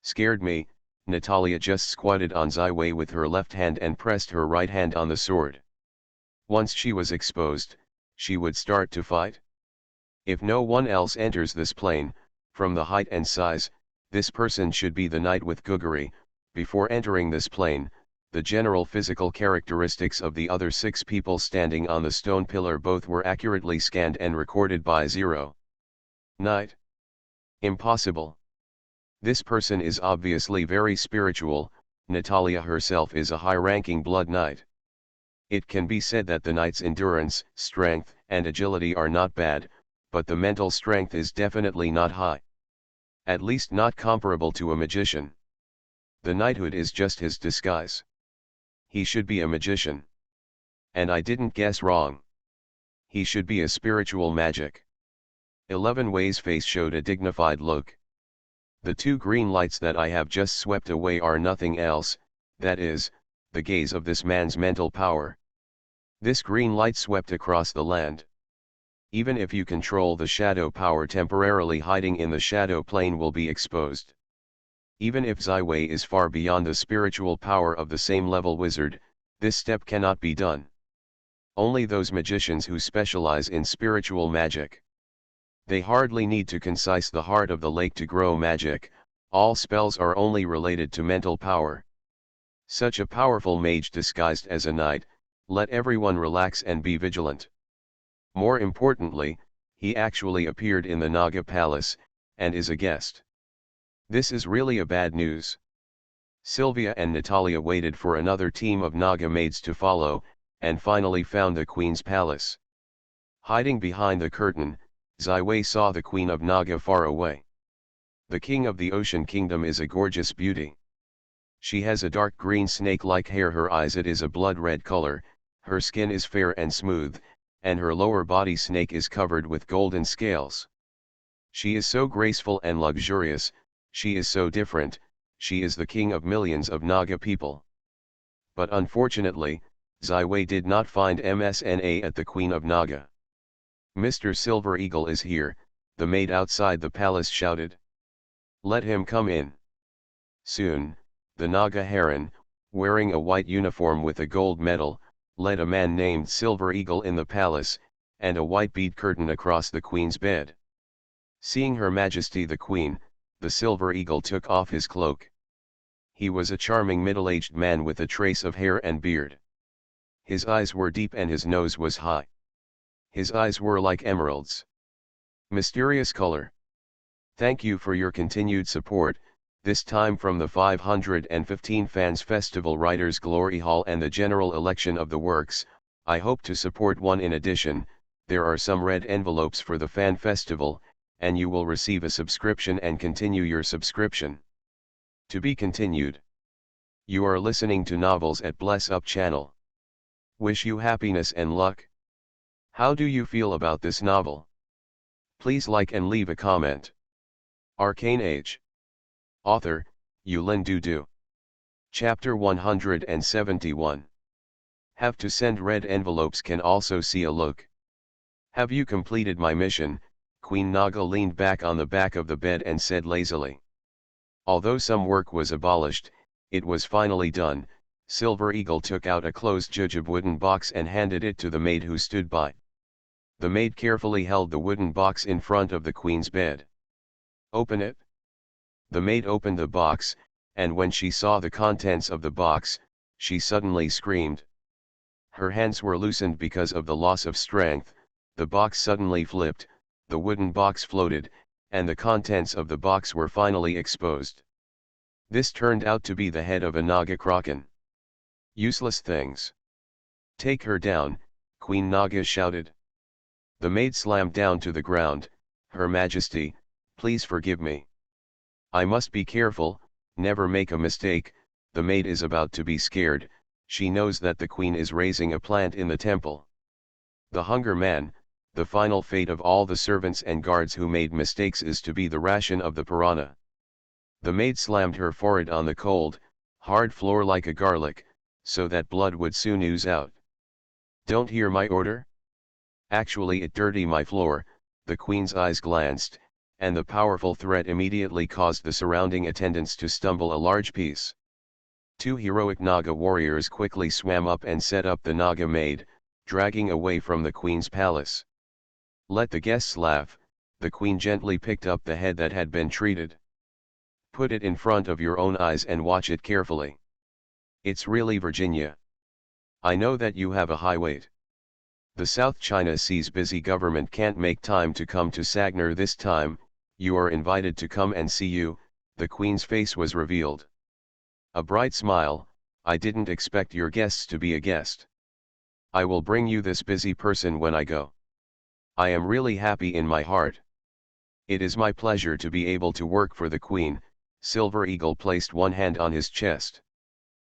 "Scared me." Natalia just squatted on Ziwei with her left hand and pressed her right hand on the sword. Once she was exposed, she would start to fight. If no one else enters this plane, from the height and size, this person should be the knight with Guguri. Before entering this plane, the general physical characteristics of the other 6 people standing on the stone pillar both were accurately scanned and recorded by 0. Knight. Impossible. This person is obviously very spiritual. Natalia herself is a high-ranking blood knight. It can be said that the knight's endurance, strength, and agility are not bad, but the mental strength is definitely not high. At least not comparable to a magician. The knighthood is just his disguise. He should be a magician. And I didn't guess wrong. He should be a spiritual magic. 11 Wei's face showed a dignified look. The two green lights that I have just swept away are nothing else, that is, the gaze of this man's mental power. This green light swept across the land. Even if you control the shadow power, temporarily hiding in the shadow plane will be exposed. Even if Ziwei is far beyond the spiritual power of the same level wizard, this step cannot be done. Only those magicians who specialize in spiritual magic. They hardly need to concise the heart of the lake to grow magic. All spells are only related to mental power. Such a powerful mage disguised as a knight, let everyone relax and be vigilant. More importantly, he actually appeared in the Naga Palace, and is a guest. This is really a bad news. Sylvia and Natalia waited for another team of Naga maids to follow, and finally found the Queen's palace. Hiding behind the curtain, Ziwei saw the Queen of Naga far away. The King of the Ocean Kingdom is a gorgeous beauty. She has a dark green snake-like hair, her eyes it is a blood-red color, her skin is fair and smooth, and her lower body snake is covered with golden scales. She is so graceful and luxurious, she is so different, she is the king of millions of Naga people. But unfortunately, Ziwei did not find MSNA at the Queen of Naga. "Mr. Silver Eagle is here," the maid outside the palace shouted. "Let him come in." Soon, the Naga Heron, wearing a white uniform with a gold medal, led a man named Silver Eagle in the palace, and a white bead curtain across the queen's bed. Seeing Her Majesty the Queen, the Silver Eagle took off his cloak. He was a charming middle-aged man with a trace of hair and beard. His eyes were deep and his nose was high. His eyes were like emeralds. Mysterious color. "Thank you for your continued support, this time from the 515 Fans Festival Writers Glory Hall and the general election of the works. I hope to support one in addition. There are some red envelopes for the fan festival, and you will receive a subscription and continue your subscription. To be continued." You are listening to Novels at Bless Up channel. Wish you happiness and luck. How do you feel about this novel? Please like and leave a comment. Arcane Age. Author, Yulin Dudu. Chapter 171. Have to send red envelopes can also see a look. "Have you completed my mission?" Queen Naga leaned back on the back of the bed and said lazily. Although some work was abolished, it was finally done. Silver Eagle took out a closed jujube wooden box and handed it to the maid who stood by. The maid carefully held the wooden box in front of the queen's bed. "Open it." The maid opened the box, and when she saw the contents of the box, she suddenly screamed. Her hands were loosened because of the loss of strength, the box suddenly flipped, the wooden box floated, and the contents of the box were finally exposed. This turned out to be the head of a Naga kraken. Useless things. Take her down, Queen Naga shouted. The maid slammed down to the ground. Her Majesty, please forgive me. I must be careful, never make a mistake. The maid is about to be scared. She knows that the queen is raising a plant in the temple. The hunger man, the final fate of all the servants and guards who made mistakes, is to be the ration of the piranha. The maid slammed her forehead on the cold, hard floor like a garlic, so that blood would soon ooze out. Don't hear my order? Actually it dirty my floor. The queen's eyes glanced, and the powerful threat immediately caused the surrounding attendants to stumble a large piece. Two heroic Naga warriors quickly swam up and set up the Naga maid, dragging away from the queen's palace. Let the guests laugh. The queen gently picked up the head that had been treated. Put it in front of your own eyes and watch it carefully. It's really Virginia. I know that you have a high weight. The South China Sea's busy government can't make time to come to Sagner this time. You are invited to come and see you. The queen's face was revealed. A bright smile. I didn't expect your guests to be a guest. I will bring you this busy person when I go. I am really happy in my heart. It is my pleasure to be able to work for the queen. Silver Eagle placed one hand on his chest,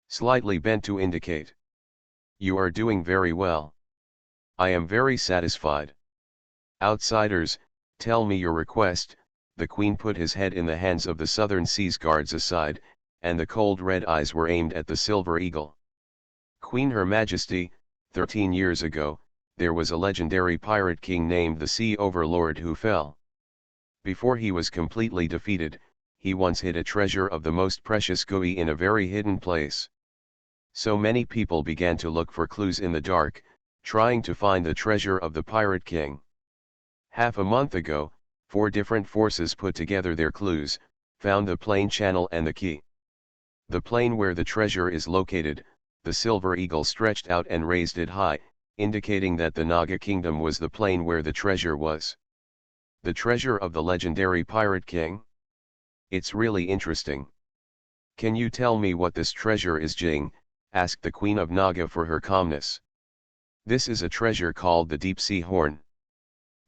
slightly bent to indicate. You are doing very well. I am very satisfied. Outsiders, tell me your request. The queen put his head in the hands of the Southern Seas guards aside, and the cold red eyes were aimed at the Silver Eagle. Queen Her Majesty, 13 years ago, there was a legendary pirate king named the Sea Overlord who fell. Before he was completely defeated, he once hid a treasure of the most precious gooey in a very hidden place. So many people began to look for clues in the dark, trying to find the treasure of the pirate king. Half a month ago, 4 different forces put together their clues, found the plane channel and the key. The plane where the treasure is located, the Silver Eagle stretched out and raised it high, indicating that the Naga kingdom was the plane where the treasure was. The treasure of the legendary pirate king? It's really interesting. Can you tell me what this treasure is, Jing? Asked the Queen of Naga for her calmness. This is a treasure called the Deep Sea Horn.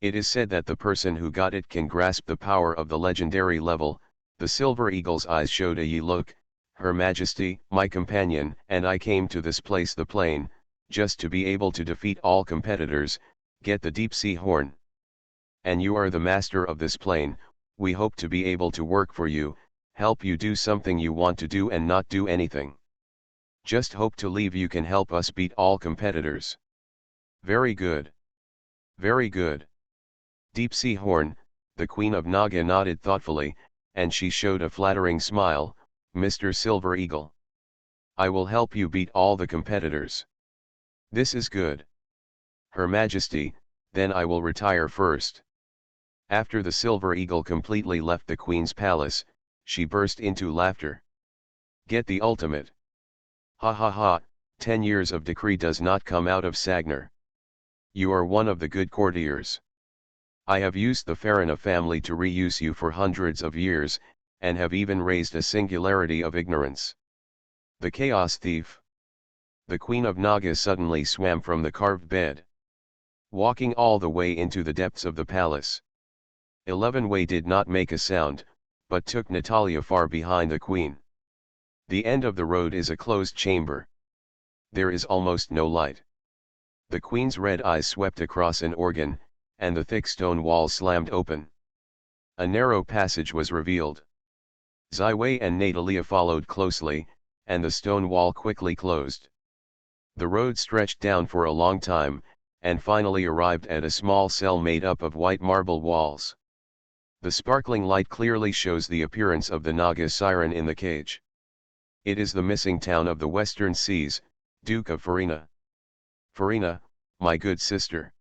It is said that the person who got it can grasp the power of the legendary level. The Silver Eagle's eyes showed a ye look. Her Majesty, my companion, and I came to this place, the plane, just to be able to defeat all competitors, get the Deep Sea Horn. And you are the master of this plane. We hope to be able to work for you, help you do something you want to do and not do anything. Just hope to leave you can help us beat all competitors. Very good. Very good. Deep Sea Horn, the Queen of Naga nodded thoughtfully, and she showed a flattering smile. Mr. Silver Eagle, I will help you beat all the competitors. This is good. Her Majesty, then I will retire first. After the Silver Eagle completely left the Queen's palace, she burst into laughter. Get the ultimate. Ha ha ha, 10 years of decree does not come out of Sagner. You are one of the good courtiers. I have used the Farina family to reuse you for hundreds of years, and have even raised a singularity of ignorance. The chaos thief. The Queen of Naga suddenly swam from the carved bed, walking all the way into the depths of the palace. 11 Wei did not make a sound, but took Natalia far behind the queen. The end of the road is a closed chamber. There is almost no light. The queen's red eyes swept across an organ, and the thick stone wall slammed open. A narrow passage was revealed. Zai Wei and Natalia followed closely, and the stone wall quickly closed. The road stretched down for a long time, and finally arrived at a small cell made up of white marble walls. The sparkling light clearly shows the appearance of the Naga siren in the cage. It is the missing town of the Western Seas, Duke of Farina. Farina, my good sister.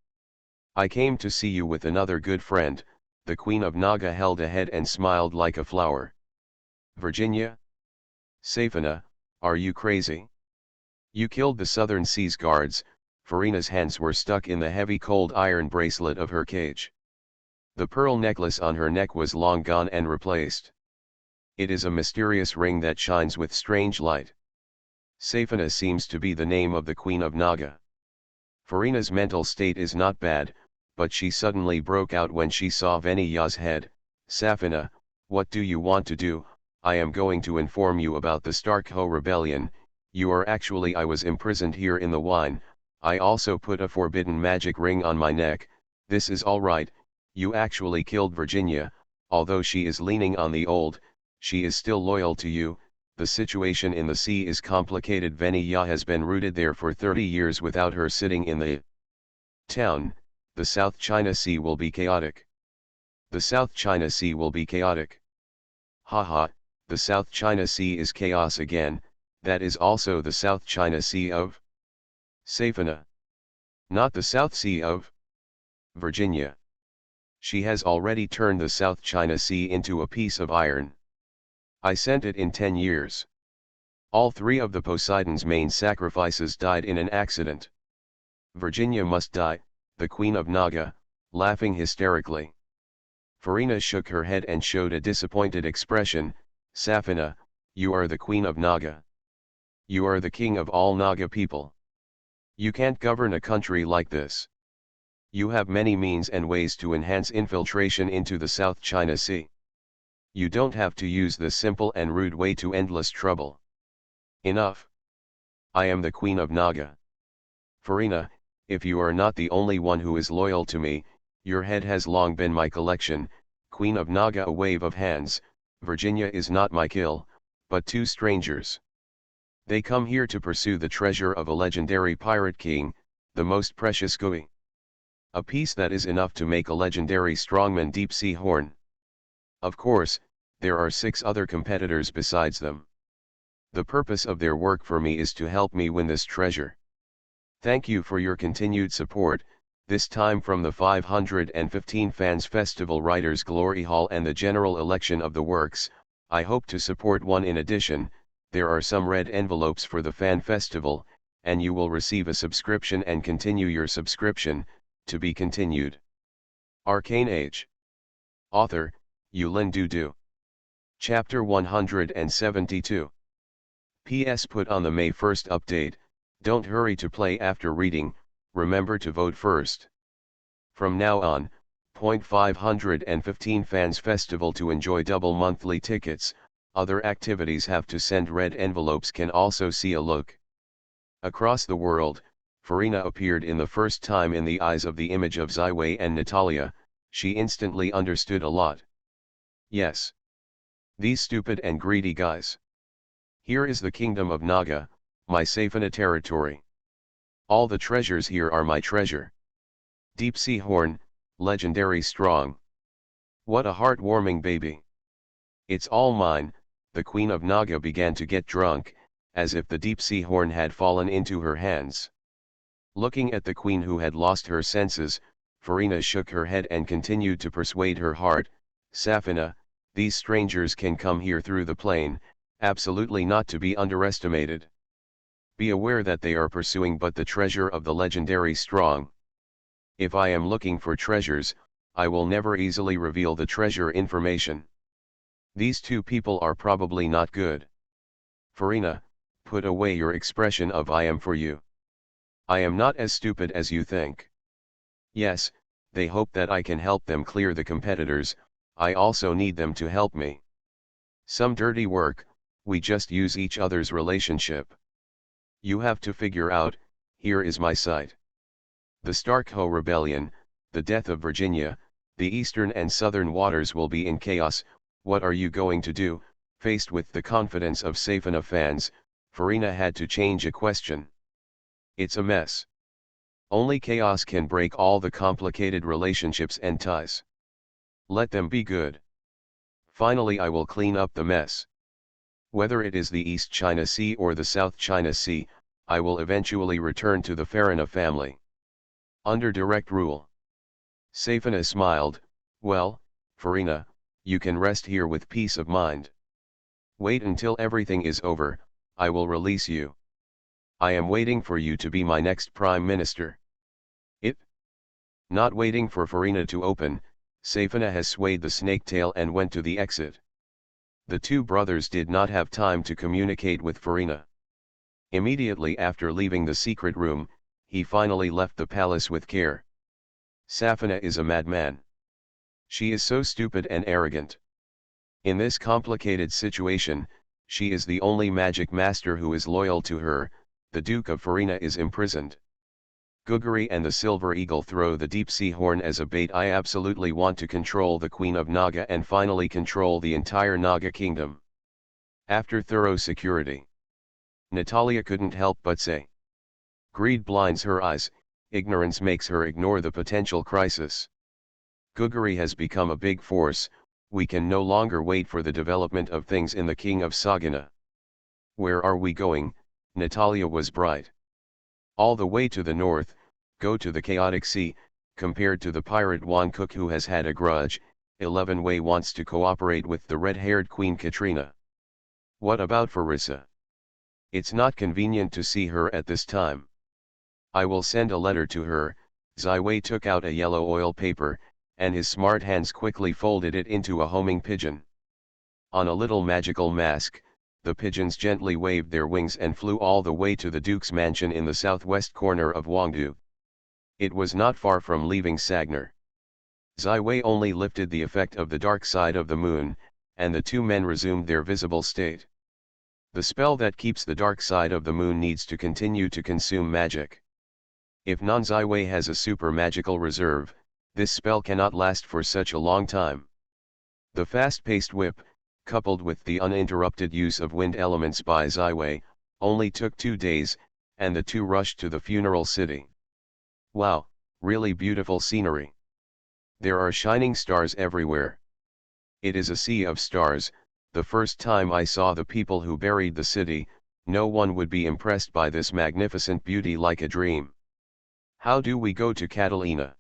I came to see you with another good friend. The Queen of Naga held a head and smiled like a flower. Virginia? Safina, are you crazy? You killed the Southern Seas guards. Farina's hands were stuck in the heavy cold iron bracelet of her cage. The pearl necklace on her neck was long gone and replaced. It is a mysterious ring that shines with strange light. Safina seems to be the name of the Queen of Naga. Farina's mental state is not bad, but she suddenly broke out when she saw Veniya's head. Safina, what do you want to do? I am going to inform you about the Starkho rebellion. You are actually I was imprisoned here in the wine. I also put a forbidden magic ring on my neck. This is all right. You actually killed Virginia. Although she is leaning on the old, she is still loyal to you. The situation in the sea is complicated. Veniya has been rooted there for 30 years without her sitting in the town. The South China Sea will be chaotic. The South China Sea will be chaotic. Haha, the South China Sea is chaos again. That is also the South China Sea of Safina. Not the South Sea of Virginia. She has already turned the South China Sea into a piece of iron. I sent it in 10 years. All 3 of the Poseidon's main sacrifices died in an accident. Virginia must die, the Queen of Naga, laughing hysterically. Farina shook her head and showed a disappointed expression. Safina, you are the Queen of Naga. You are the king of all Naga people. You can't govern a country like this. You have many means and ways to enhance infiltration into the South China Sea. You don't have to use this simple and rude way to endless trouble. Enough. I am the Queen of Naga. Farina, if you are not the only one who is loyal to me, your head has long been my collection. Queen of Naga, a wave of hands. Virginia is not my kill, but 2 strangers. They come here to pursue the treasure of a legendary pirate king, the most precious Gui. A piece that is enough to make a legendary strongman deep sea horn. Of course, there are 6 other competitors besides them. The purpose of their work for me is to help me win this treasure. Thank you for your continued support, this time from the 515 Fans Festival Writers Glory Hall and the general election of the works. I hope to support one in addition. There are some red envelopes for the fan festival, and you will receive a subscription and continue your subscription, to be continued. Arcane Age. Author, Yulin Dudu. Chapter 172. PS put on the May 1st update, don't hurry to play after reading, remember to vote first. From now on, 515 Fans Festival to enjoy double monthly tickets, other activities have to send red envelopes can also see a look. Across the world, Farina appeared in the first time in the eyes of the image of Zaiwei and Natalia. She instantly understood a lot. Yes. These stupid and greedy guys. Here is the kingdom of Naga, my Safina territory. All the treasures here are my treasure. Deep sea horn, legendary strong. What a heartwarming baby. It's all mine. The Queen of Naga began to get drunk, as if the deep sea horn had fallen into her hands. Looking at the queen who had lost her senses, Farina shook her head and continued to persuade her heart. Safina, these strangers can come here through the plain, absolutely not to be underestimated. Be aware that they are pursuing but the treasure of the legendary strong. If I am looking for treasures, I will never easily reveal the treasure information. These 2 people are probably not good. Farina, put away your expression of I am for you. I am not as stupid as you think. Yes, they hope that I can help them clear the competitors. I also need them to help me. Some dirty work, we just use each other's relationship. You have to figure out, here is my site. The Starkho Rebellion, the death of Virginia, the eastern and southern waters will be in chaos. What are you going to do? Faced with the confidence of Safina fans, Farina had to change a question. It's a mess. Only chaos can break all the complicated relationships and ties. Let them be good. Finally I will clean up the mess. Whether it is the East China Sea or the South China Sea, I will eventually return to the Farina family. Under direct rule. Safina smiled. Well, Farina, you can rest here with peace of mind. Wait until everything is over, I will release you. I am waiting for you to be my next prime minister. Not waiting for Farina to open, Safina has swayed the snake tail and went to the exit. The two brothers did not have time to communicate with Farina. Immediately after leaving the secret room, he finally left the palace with care. Safina is a madman. She is so stupid and arrogant. In this complicated situation, she is the only magic master who is loyal to her. The Duke of Farina is imprisoned. Guguri and the Silver Eagle throw the deep sea horn as a bait. I absolutely want to control the Queen of Naga and finally control the entire Naga kingdom. After thorough security, Natalia couldn't help but say. Greed blinds her eyes, ignorance makes her ignore the potential crisis. Guguri has become a big force, we can no longer wait for the development of things in the King of Sagana. Where are we going? Natalia was bright. All the way to the north, go to the chaotic sea. Compared to the pirate Wankook who has had a grudge, 11 Way wants to cooperate with the red-haired Queen Katrina. What about Farissa? It's not convenient to see her at this time. I will send a letter to her. Ziwei took out a yellow oil paper, and his smart hands quickly folded it into a homing pigeon. On a little magical mask, the pigeons gently waved their wings and flew all the way to the Duke's mansion in the southwest corner of Wangdu. It was not far from leaving Sagnar. Ziwei only lifted the effect of the dark side of the moon, and the two men resumed their visible state. The spell that keeps the dark side of the moon needs to continue to consume magic. If non-Ziwei has a super magical reserve, this spell cannot last for such a long time. The fast-paced whip, coupled with the uninterrupted use of wind elements by Ziwei, only took 2 days, and the two rushed to the funeral city. Wow, really beautiful scenery. There are shining stars everywhere. It is a sea of stars. The first time I saw the people who buried the city, no one would be impressed by this magnificent beauty like a dream. How do we go to Catalina?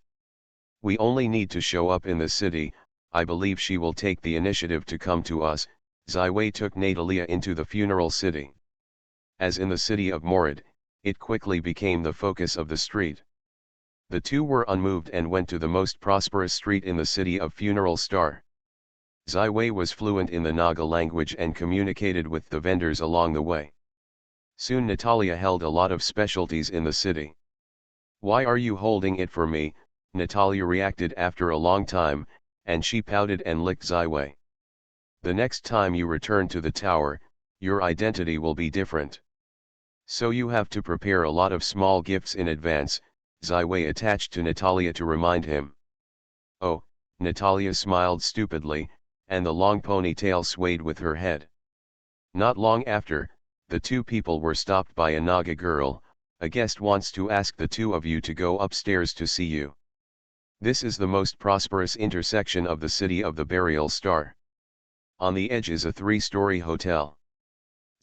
We only need to show up in the city. I believe she will take the initiative to come to us. Ziwei took Natalia into the funeral city. As in the city of Morid, it quickly became the focus of the street. The two were unmoved and went to the most prosperous street in the city of Funeral Star. Ziwei was fluent in the Naga language and communicated with the vendors along the way. Soon Natalia held a lot of specialties in the city. Why are you holding it for me? Natalia reacted after a long time, and she pouted and licked Ziwei. The next time you return to the tower, your identity will be different. So you have to prepare a lot of small gifts in advance. Ziwei attached to Natalia to remind him. Oh, Natalia smiled stupidly, and the long ponytail swayed with her head. Not long after, the two people were stopped by a Naga girl. A guest wants to ask the two of you to go upstairs to see you. This is the most prosperous intersection of the city of the Burial Star. On the edge is a 3-story hotel.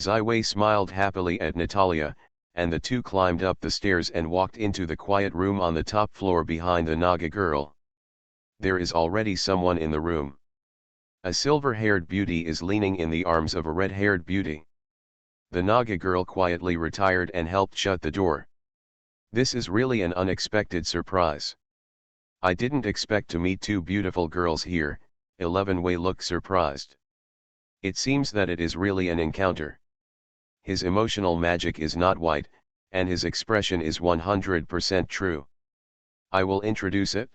Ziwei smiled happily at Natalia, and the two climbed up the stairs and walked into the quiet room on the top floor behind the Naga girl. There is already someone in the room. A silver-haired beauty is leaning in the arms of a red-haired beauty. The Naga girl quietly retired and helped shut the door. This is really an unexpected surprise. I didn't expect to meet two beautiful girls here. 11 Wei looked surprised. It seems that it is really an encounter. His emotional magic is not white, and his expression is 100% true. I will introduce it.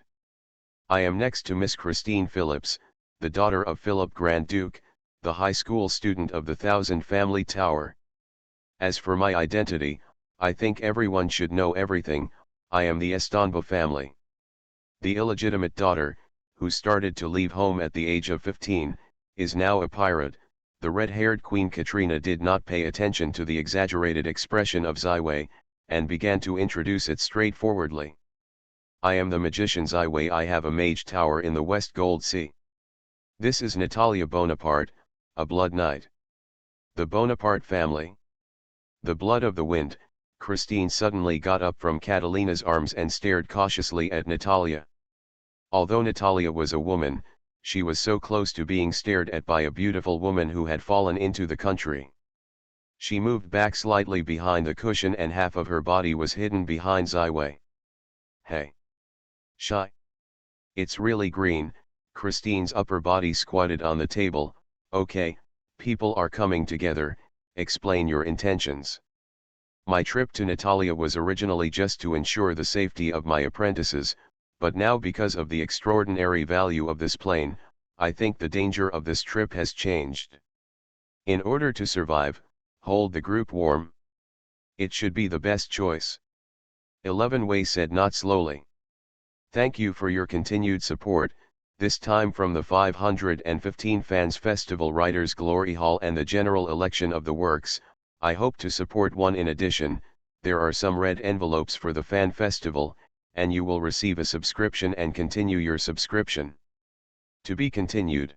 I am next to Miss Christine Phillips, the daughter of Philip Grand Duke, the high school student of the Thousand Family Tower. As for my identity, I think everyone should know everything. I am the Estanba family. The illegitimate daughter, who started to leave home at the age of 15, is now a pirate. The red-haired Queen Katrina did not pay attention to the exaggerated expression of Ziwei, and began to introduce it straightforwardly. I am the magician Ziwei. I have a mage tower in the West Gold Sea. This is Natalia Bonaparte, a blood knight. The Bonaparte family. The blood of the wind. Christine suddenly got up from Catalina's arms and stared cautiously at Natalia. Although Natalia was a woman, she was so close to being stared at by a beautiful woman who had fallen into the country. She moved back slightly behind the cushion and half of her body was hidden behind Ziwei. Hey! Shy! It's really green. Christine's upper body squatted on the table. Okay, People are coming together, explain your intentions. My trip to Natalia was originally just to ensure the safety of my apprentices, but now because of the extraordinary value of this plane, I think the danger of this trip has changed. In order to survive, hold the group warm. It should be the best choice. 11 Wei said not slowly. Thank you for your continued support, this time from the 515 Fans Festival Writers Glory Hall and the general election of the works. I hope to support one. In addition, there are some red envelopes for the fan festival, and you will receive a subscription and continue your subscription. To be continued.